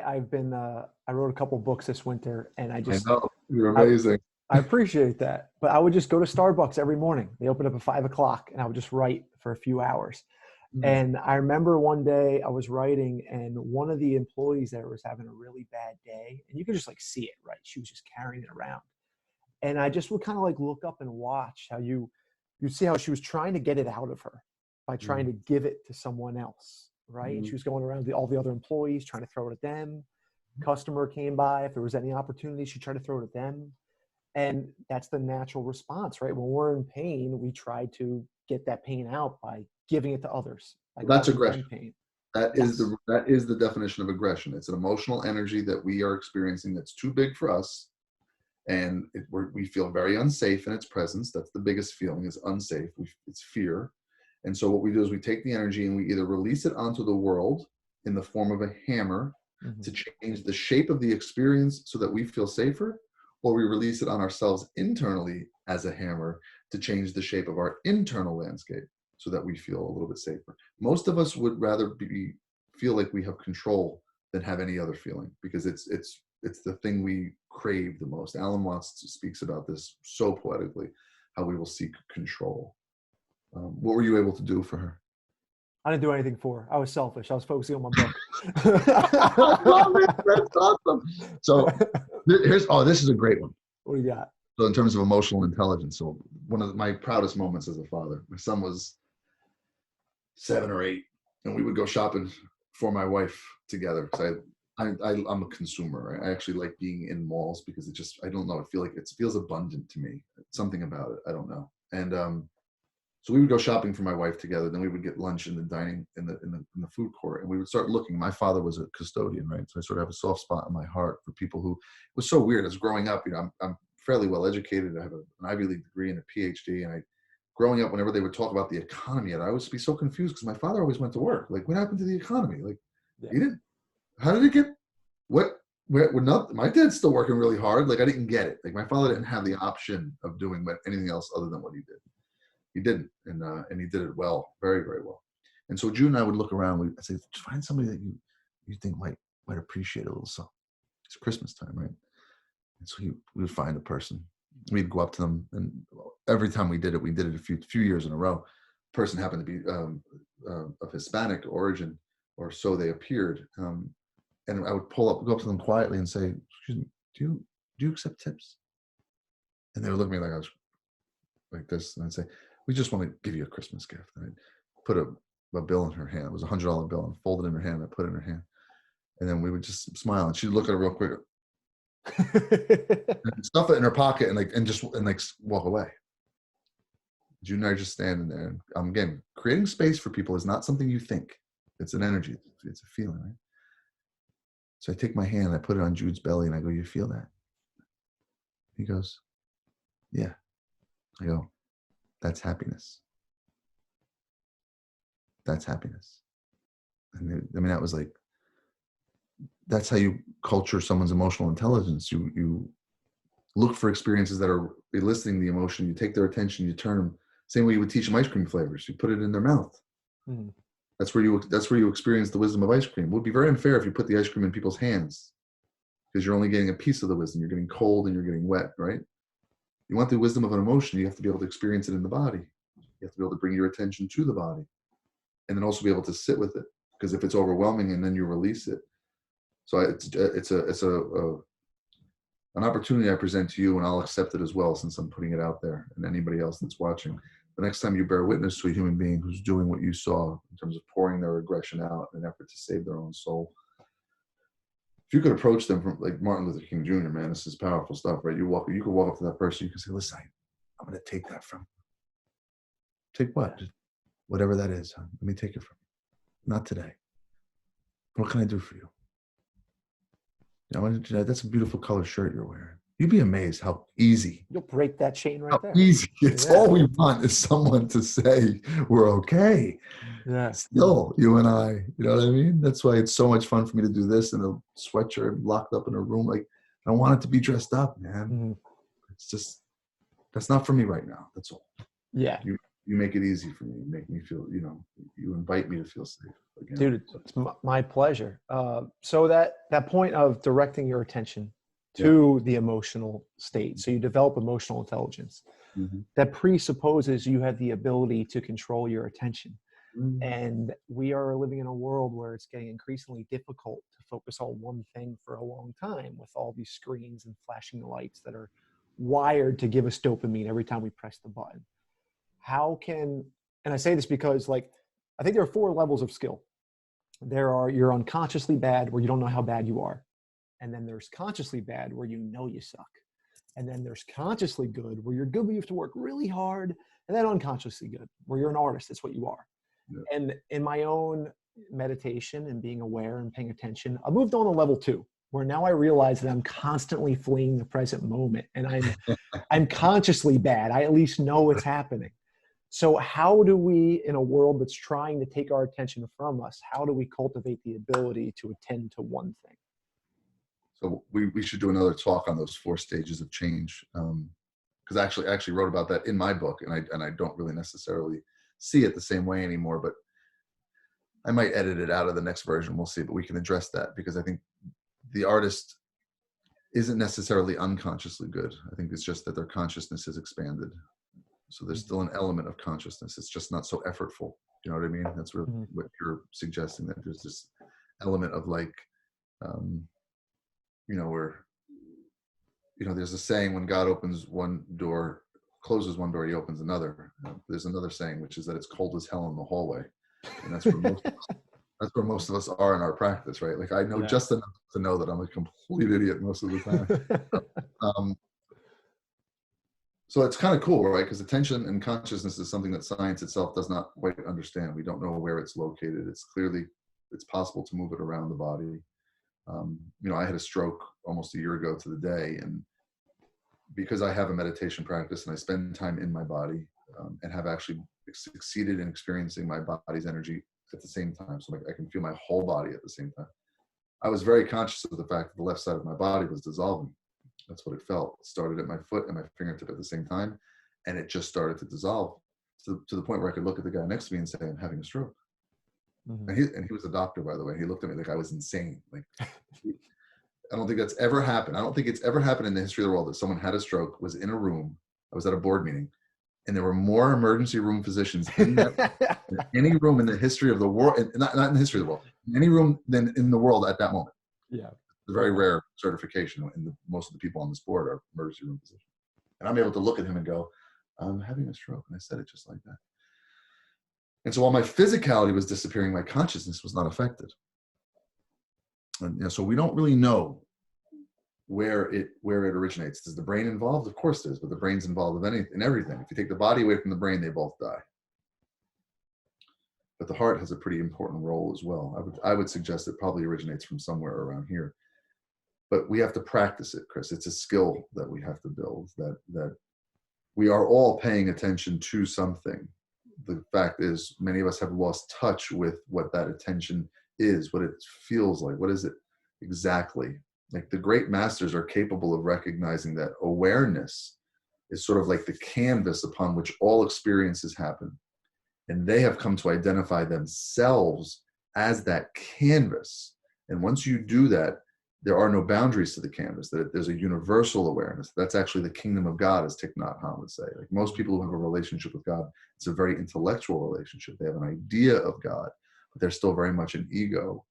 I mean? I wrote a couple books this winter, and I know, you're amazing. I appreciate that. But I would just go to Starbucks every morning. They open up at 5:00 and I would just write for a few hours. And I remember one day I was writing and one of the employees there was having a really bad day, and you could just like see it, right? She was just carrying it around. And I just would kind of like look up and watch how you see how she was trying to get it out of her by trying to give it to someone else, right? And she was going around all the other employees trying to throw it at them. Customer came by, if there was any opportunity, she tried to throw it at them. And that's the natural response, right? When we're in pain, we try to get that pain out by giving it to others. That's aggression. Pain. That is the definition of aggression. It's an emotional energy that we are experiencing that's too big for us. And we feel very unsafe in its presence. That's the biggest feeling, is unsafe. It's fear. And so what we do is we take the energy and we either release it onto the world in the form of a hammer to change the shape of the experience so that we feel safer, or we release it on ourselves internally as a hammer to change the shape of our internal landscape so that we feel a little bit safer. Most of us would rather feel like we have control than have any other feeling, because it's the thing we crave the most. Alan Watts speaks about this so poetically, how we will seek control. What were you able to do for her? I didn't do anything for her. I was selfish. I was focusing on my book. I love it. That's awesome. So this is a great one. What do you got? So in terms of emotional intelligence, so one of my proudest moments as a father, my son was 7 or 8, and we would go shopping for my wife together, because I'm a consumer. Right? I actually like being in malls because I don't know, it feels abundant to me. Something about it, I don't know. And so we would go shopping for my wife together. Then we would get lunch in the dining in the food court, and we would start looking. My father was a custodian, right? So I sort of have a soft spot in my heart for people who. It was so weird. As growing up, I'm fairly well educated. I have an Ivy League degree and a PhD, and growing up, whenever they would talk about the economy, I'd always be so confused because my father always went to work. Like, what happened to the economy? Like, he didn't. How did it get? What? We're not. My dad's still working really hard. Like, I didn't get it. Like, my father didn't have the option of doing anything else other than what he did. He didn't, and he did it well, very, very well. And so June and I would look around. I'd say, find somebody that you think might appreciate a little something. It's Christmas time, right? And so we would find a person. We'd go up to them, and every time we did it a few years in a row. Person happened to be of Hispanic origin, or so they appeared. And I would go up to them quietly and say, "Excuse me, do you accept tips?" And they would look at me like I was like this, and I'd say, "We just want to give you a Christmas gift." And I'd put a bill in her hand. It was $100 bill, and folded in her hand. I put it in her hand, and then we would just smile, and she'd look at it real quick, and stuff it in her pocket, and walk away. June and I are just standing there, and again, creating space for people is not something you think. It's an energy. It's a feeling, right? So I take my hand, I put it on Jude's belly, and I go, "You feel that?" He goes, "Yeah." I go, "That's happiness. That's happiness." And that was like, that's how you culture someone's emotional intelligence. You look for experiences that are eliciting the emotion. You take their attention, you turn them. Same way you would teach them ice cream flavors. You put it in their mouth. Mm-hmm. That's where you experience the wisdom of ice cream. It would be very unfair if you put the ice cream in people's hands, because you're only getting a piece of the wisdom. You're getting cold and you're getting wet, right? You want the wisdom of an emotion, you have to be able to experience it in the body. You have to be able to bring your attention to the body, and then also be able to sit with it. Because if it's overwhelming and then you release it, so it's an opportunity I present to you, and I'll accept it as well, since I'm putting it out there, and anybody else that's watching. The next time you bear witness to a human being who's doing what you saw in terms of pouring their aggression out in an effort to save their own soul, if you could approach them from like Martin Luther King Jr., man, this is powerful stuff, right? You could walk up to that person, you can say, "Listen, I'm going to take that from you." Take what? Just whatever that is. Huh? Let me take it from you. Not today. What can I do for you? That's a beautiful color shirt you're wearing. You'd be amazed how easy. You'll break that chain right there. Easy. It's all we want is someone to say we're okay. Yeah. Still, you and I, you know what I mean? That's why it's so much fun for me to do this in a sweatshirt, locked up in a room. Like, I don't want it to be dressed up, man. Mm-hmm. It's just, that's not for me right now. That's all. Yeah. You make it easy for me. You make me feel, you invite me to feel safe again. Dude, it's my pleasure. So that point of directing your attention to the emotional state. So you develop emotional intelligence. Mm-hmm. That presupposes you have the ability to control your attention. Mm-hmm. And we are living in a world where it's getting increasingly difficult to focus on one thing for a long time, with all these screens and flashing lights that are wired to give us dopamine every time we press the button. And I say this because, like, I think there are 4 levels of skill. You're unconsciously bad, where you don't know how bad you are. And then there's consciously bad, where you know you suck. And then there's consciously good, where you're good, but you have to work really hard. And then unconsciously good, where you're an artist. That's what you are. Yeah. And in my own meditation and being aware and paying attention, I moved on to level 2. where now I realize that I'm constantly fleeing the present moment, and I'm consciously bad. I at least know it's happening. So how do we, in a world that's trying to take our attention from us, how do we cultivate the ability to attend to one thing? So we should do another talk on those 4 stages of change. Because I actually wrote about that in my book, and I don't really necessarily see it the same way anymore, but I might edit it out of the next version. We'll see, but we can address that, because I think the artist isn't necessarily unconsciously good. I think it's just that their consciousness has expanded. So there's still an element of consciousness. It's just not so effortful. You know what I mean? That's what you're suggesting, that there's this element of like, where, there's a saying, when God opens one door, closes one door, he opens another. There's another saying, which is that it's cold as hell in the hallway. And that's where most of us are in our practice, right? Like, I know just enough to know that I'm a complete idiot most of the time. So it's kind of cool, right? Because attention and consciousness is something that science itself does not quite understand. We don't know where it's located. It's possible to move it around the body. I had a stroke almost a year ago to the day, and because I have a meditation practice and I spend time in my body, and have actually succeeded in experiencing my body's energy at the same time, so I can feel my whole body at the same time. I was very conscious of the fact that the left side of my body was dissolving. That's what it felt. It started at my foot and my fingertip at the same time, and it just started to dissolve to the point where I could look at the guy next to me and say, I'm having a stroke. And he was a doctor, by the way. He looked at me like I was insane. Like, I don't think that's ever happened. I don't think it's ever happened in the history of the world that someone had a stroke, was in a room. I was at a board meeting, and there were more emergency room physicians in that than any room in the history of the world, not in the history of the world, in any room than in the world at that moment. Yeah. It's a very rare certification, and most of the people on this board are emergency room physicians. And I'm able to look at him and go, I'm having a stroke. And I said it just like that. And so while my physicality was disappearing, my consciousness was not affected. And so we don't really know where it originates. Is the brain involved? Of course it is, but the brain's involved in everything. If you take the body away from the brain, they both die. But the heart has a pretty important role as well. I would suggest it probably originates from somewhere around here. But we have to practice it, Chris. It's a skill that we have to build, that we are all paying attention to something. The fact is, many of us have lost touch with what that attention is, what it feels like. What is it exactly? Like, the great masters are capable of recognizing that awareness is sort of like the canvas upon which all experiences happen. And they have come to identify themselves as that canvas. And once you do that, there are no boundaries to the canvas, that there's a universal awareness. That's actually the kingdom of God, as Thich Nhat Hanh would say. Like, most people who have a relationship with God, it's a very intellectual relationship. They have an idea of God, but they're still very much an ego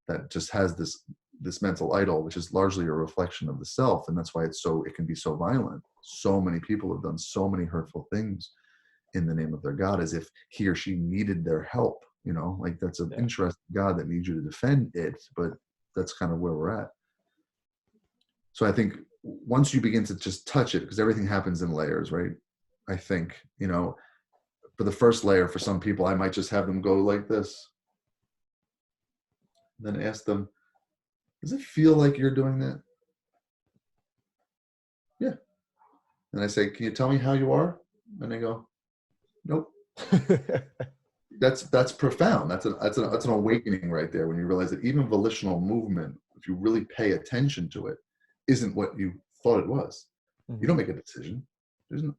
that just has this mental idol, which is largely a reflection of the self. And that's why it can be so violent. So many people have done so many hurtful things in the name of their God, as if he or she needed their help. Like, that's an interesting God that needs you to defend it, but that's kind of where we're at. So I think once you begin to just touch it, because everything happens in layers, right? I think, for the first layer, for some people, I might just have them go like this. Then ask them, does it feel like you're doing that? Yeah. And I say, can you tell me how you are? And they go, nope. That's profound. That's an awakening right there, when you realize that even volitional movement, if you really pay attention to it, isn't what you thought it was. You don't make a decision. There's no.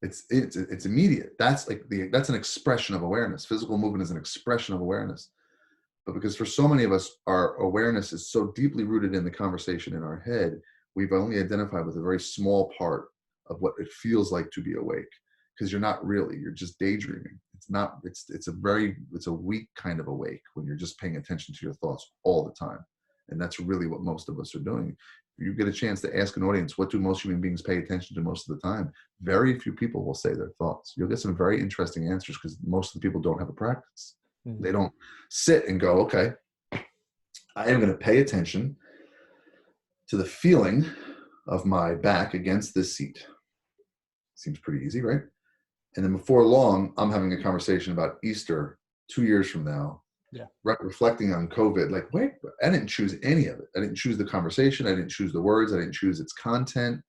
It's immediate. That's an expression of awareness. Physical movement is an expression of awareness. But because for so many of us, our awareness is so deeply rooted in the conversation in our head, we've only identified with a very small part of what it feels like to be awake. Because you're not really, you're just daydreaming. It's a weak kind of awake, when you're just paying attention to your thoughts all the time. And that's really what most of us are doing. If you get a chance to ask an audience, what do most human beings pay attention to most of the time? Very few people will say their thoughts. You'll get some very interesting answers, because most of the people don't have a practice. They don't sit and go, okay, I am going to pay attention to the feeling of my back against this seat. Seems pretty easy, right? And then before long, I'm having a conversation about Easter 2 years from now, Yeah. reflecting on COVID, like, wait, I didn't choose any of it. I didn't choose the conversation. I didn't choose the words. I didn't choose its content.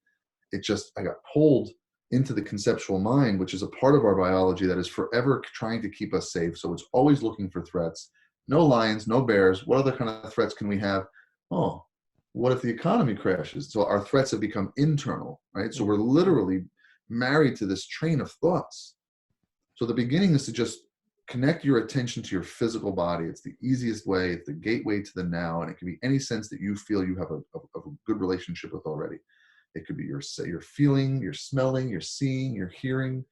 It just, I got pulled into the conceptual mind, which is a part of our biology that is forever trying to keep us safe. So it's always looking for threats. No lions, no bears. What other kind of threats can we have? Oh, what if the economy crashes? So our threats have become internal, right? So we're literally married to this train of thoughts. So the beginning is to just connect your attention to your physical body. It's the easiest way. It's the gateway to the now. And it can be any sense that you feel you have a good relationship with already. It could be your feeling, your smelling, your seeing, your hearing.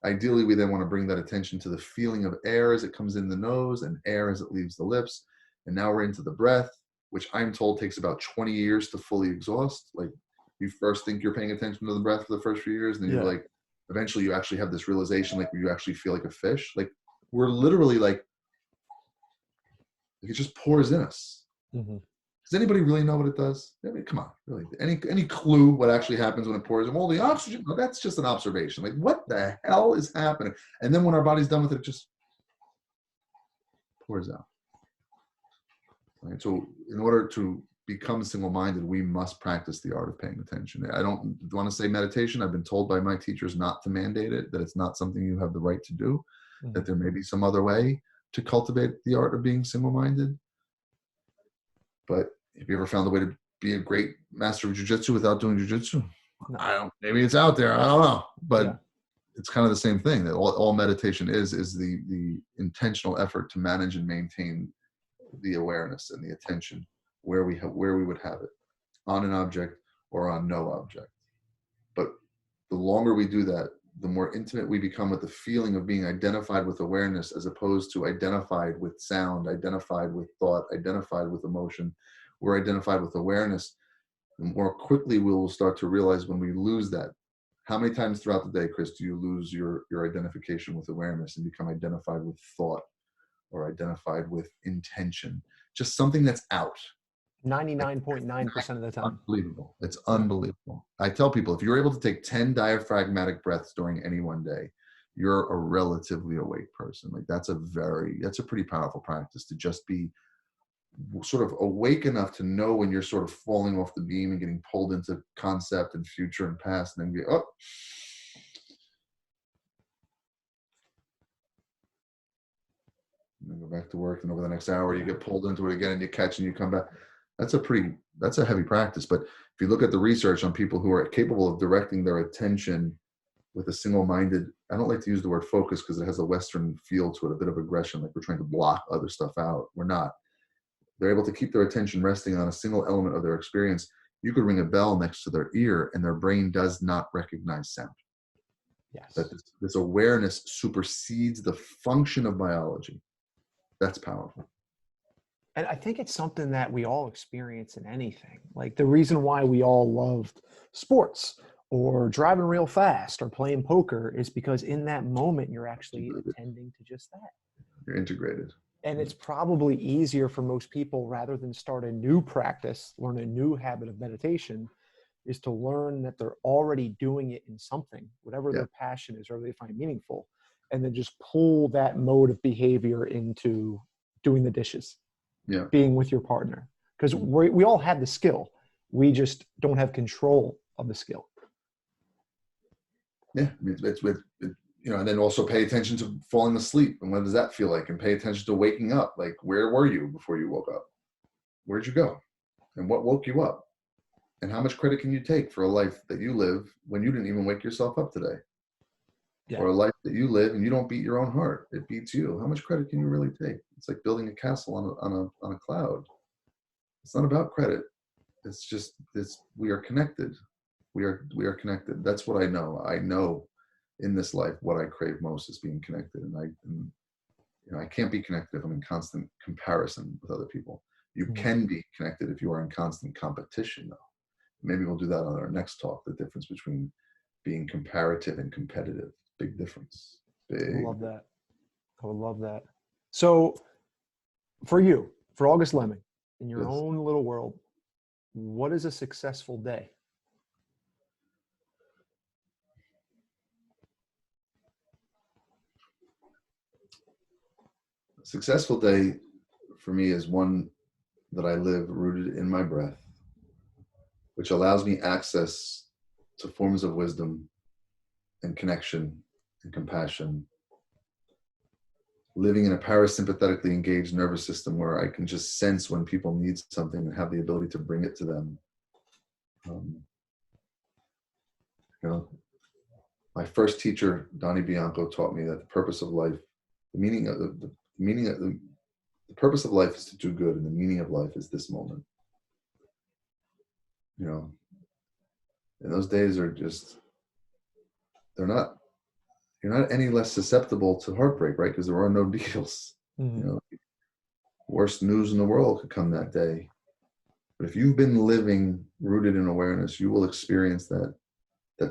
Ideally, we then want to bring that attention to the feeling of air as it comes in the nose and air as it leaves the lips. And now we're into the breath, which I'm told takes about 20 years to fully exhaust. Like, you first think you're paying attention to the breath for the first few years, and then you're like, eventually you actually have this realization, like, where you actually feel like a fish. Like, we're literally like it just pours in us. Mm-hmm. Does anybody really know what it does? I mean, come on, really. Any clue what actually happens when it pours in? Well, the oxygen, no, that's just an observation. Like, what the hell is happening? And then when our body's done with it, it just pours out. Right? So in order to become single-minded, we must practice the art of paying attention. I don't want to say meditation. I've been told by my teachers not to mandate it, that it's not something you have the right to do, that there may be some other way to cultivate the art of being single-minded. But have you ever found a way to be a great master of jiu-jitsu without doing jiu-jitsu? No. Maybe it's out there. I don't know. But it's kind of the same thing, that all meditation is the intentional effort to manage and maintain the awareness and the attention where we would have it, on an object or on no object. But the longer we do that, the more intimate we become with the feeling of being identified with awareness, as opposed to identified with sound, identified with thought, identified with emotion. We're identified with awareness. The more quickly we will start to realize when we lose that. How many times throughout the day, Chris, do you lose your identification with awareness and become identified with thought or identified with intention? Just something that's out. 99.9% of the time. Unbelievable. It's unbelievable. I tell people, if you're able to take 10 diaphragmatic breaths during any one day, you're a relatively awake person. Like, that's a pretty powerful practice, to just be sort of awake enough to know when you're sort of falling off the beam and getting pulled into concept and future and past, and then go, oh, and then go back to work, and over the next hour you get pulled into it again, and you catch and you come back. That's a heavy practice. But if you look at the research on people who are capable of directing their attention with a single-minded, I don't like to use the word focus because it has a Western feel to it, a bit of aggression, like we're trying to block other stuff out. We're not. They're able to keep their attention resting on a single element of their experience. You could ring a bell next to their ear and their brain does not recognize sound. Yes. That this awareness supersedes the function of biology. That's powerful. And I think it's something that we all experience in anything. Like, the reason why we all loved sports or driving real fast or playing poker is because in that moment, you're actually attending to just that. You're integrated. And it's probably easier for most people, rather than start a new practice, learn a new habit of meditation, is to learn that they're already doing it in something, whatever their passion is, whatever they find meaningful, and then just pull that mode of behavior into doing the dishes, being with your partner. Because we all have the skill. We just don't have control of the skill. Yeah, it's with, and then also pay attention to falling asleep. And what does that feel like? And pay attention to waking up. Like, where were you before you woke up? Where'd you go? And what woke you up? And how much credit can you take for a life that you live when you didn't even wake yourself up today? Or a life that you live and you don't beat your own heart. It beats you. How much credit can you really take? It's like building a castle on a cloud. It's not about credit. It's just, we are connected. We are connected. That's what I know. I know in this life what I crave most is being connected. And I can't be connected if I'm in constant comparison with other people. You can be connected if you are in constant competition, though. Maybe we'll do that on our next talk, the difference between being comparative and competitive. Big difference. I love that. I would love that. So for you, for August Leming, in your own little world, what is a successful day? Successful day for me is one that I live rooted in my breath, which allows me access to forms of wisdom and connection and compassion, living in a parasympathetically engaged nervous system where I can just sense when people need something and have the ability to bring it to them. You know, my first teacher, Donnie Bianco, taught me that the purpose of life, the purpose of life is to do good, and the meaning of life is this moment. You know, and those days are just, you're not any less susceptible to heartbreak, right? Because there are no deals. Mm-hmm. You know, worst news in the world could come that day. But if you've been living rooted in awareness, you will experience that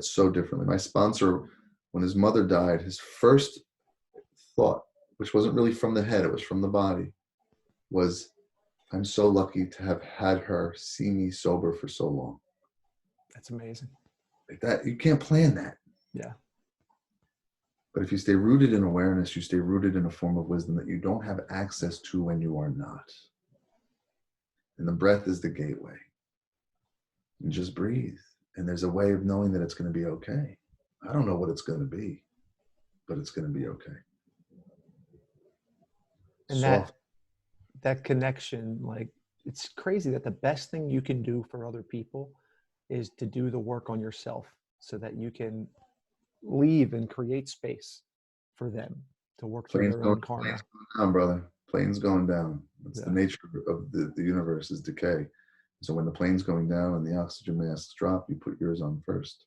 so differently. My sponsor, when his mother died, his first thought, which wasn't really from the head, it was from the body, was, I'm so lucky to have had her see me sober for so long. That's amazing. Like that, you can't plan that. Yeah. But if you stay rooted in awareness, you stay rooted in a form of wisdom that you don't have access to when you are not. And the breath is the gateway. And just breathe. And there's a way of knowing that it's going to be okay. I don't know what it's going to be, but it's going to be okay. And that connection, like, it's crazy that the best thing you can do for other people is to do the work on yourself so that you can leave and create space for them to work through their own karma. Planes going down, brother. Planes going down. That's Yeah. the nature of the universe, is decay. So when the plane's going down and the oxygen masks drop, you put yours on first.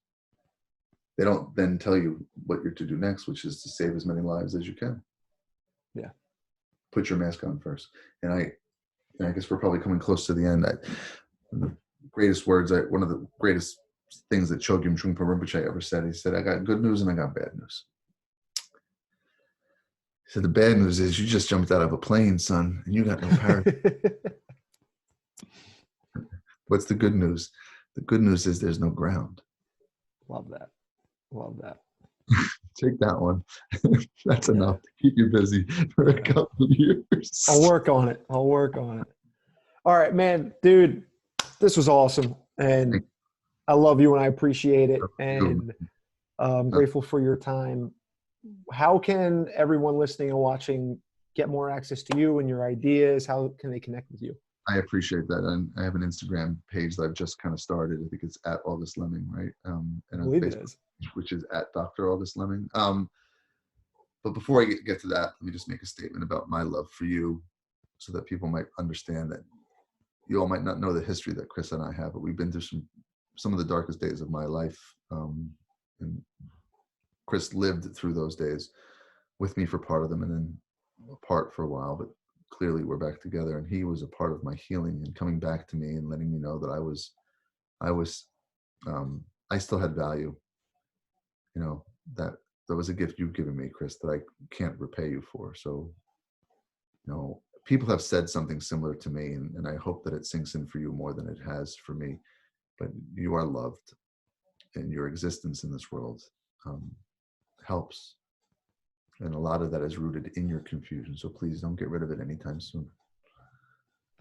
They don't then tell you what you're to do next, which is to save as many lives as you can. Yeah. Put your mask on first. And I guess we're probably coming close to the end. The greatest words, one of the greatest things that Chogyam Trungpa Rinpoche ever said, he said, I got good news and I got bad news. He said, the bad news is you just jumped out of a plane, son, and you got no parachute. What's the good news? The good news is there's no ground. Love that. Love that. Take that one. That's enough to keep you busy for a couple of years. I'll work on it. All right, man, dude, this was awesome. And I love you and I appreciate it. And I'm grateful for your time. How can everyone listening and watching get more access to you and your ideas? How can they connect with you? I appreciate that. And I have an Instagram page that I've just kind of started. I think it's at August Leming, right? And I believe it is. Which is at Dr. August Leming. But before I get to that, let me just make a statement about my love for you so that people might understand that you all might not know the history that Chris and I have, but we've been through some of the darkest days of my life. And Chris lived through those days with me for part of them and then apart for a while, but clearly we're back together, and he was a part of my healing and coming back to me and letting me know that I still had value. You know, that was a gift you've given me, Chris, that I can't repay you for. So, you know, people have said something similar to me, and I hope that it sinks in for you more than it has for me. But you are loved, and your existence in this world helps. And a lot of that is rooted in your confusion. So please don't get rid of it anytime soon.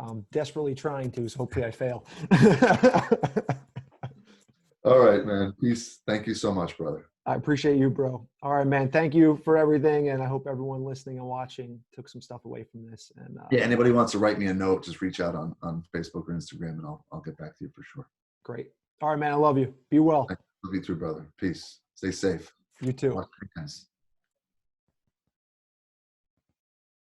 I'm desperately trying to, so hopefully I fail. All right, man. Peace. Thank you so much, brother. I appreciate you, bro. All right, man. Thank you for everything. And I hope everyone listening and watching took some stuff away from this. And yeah, anybody wants to write me a note, just reach out on Facebook or Instagram, and I'll get back to you for sure. Great. All right, man. I love you. Be well. I love you too, brother. Peace. Stay safe. You too. Watch your guys.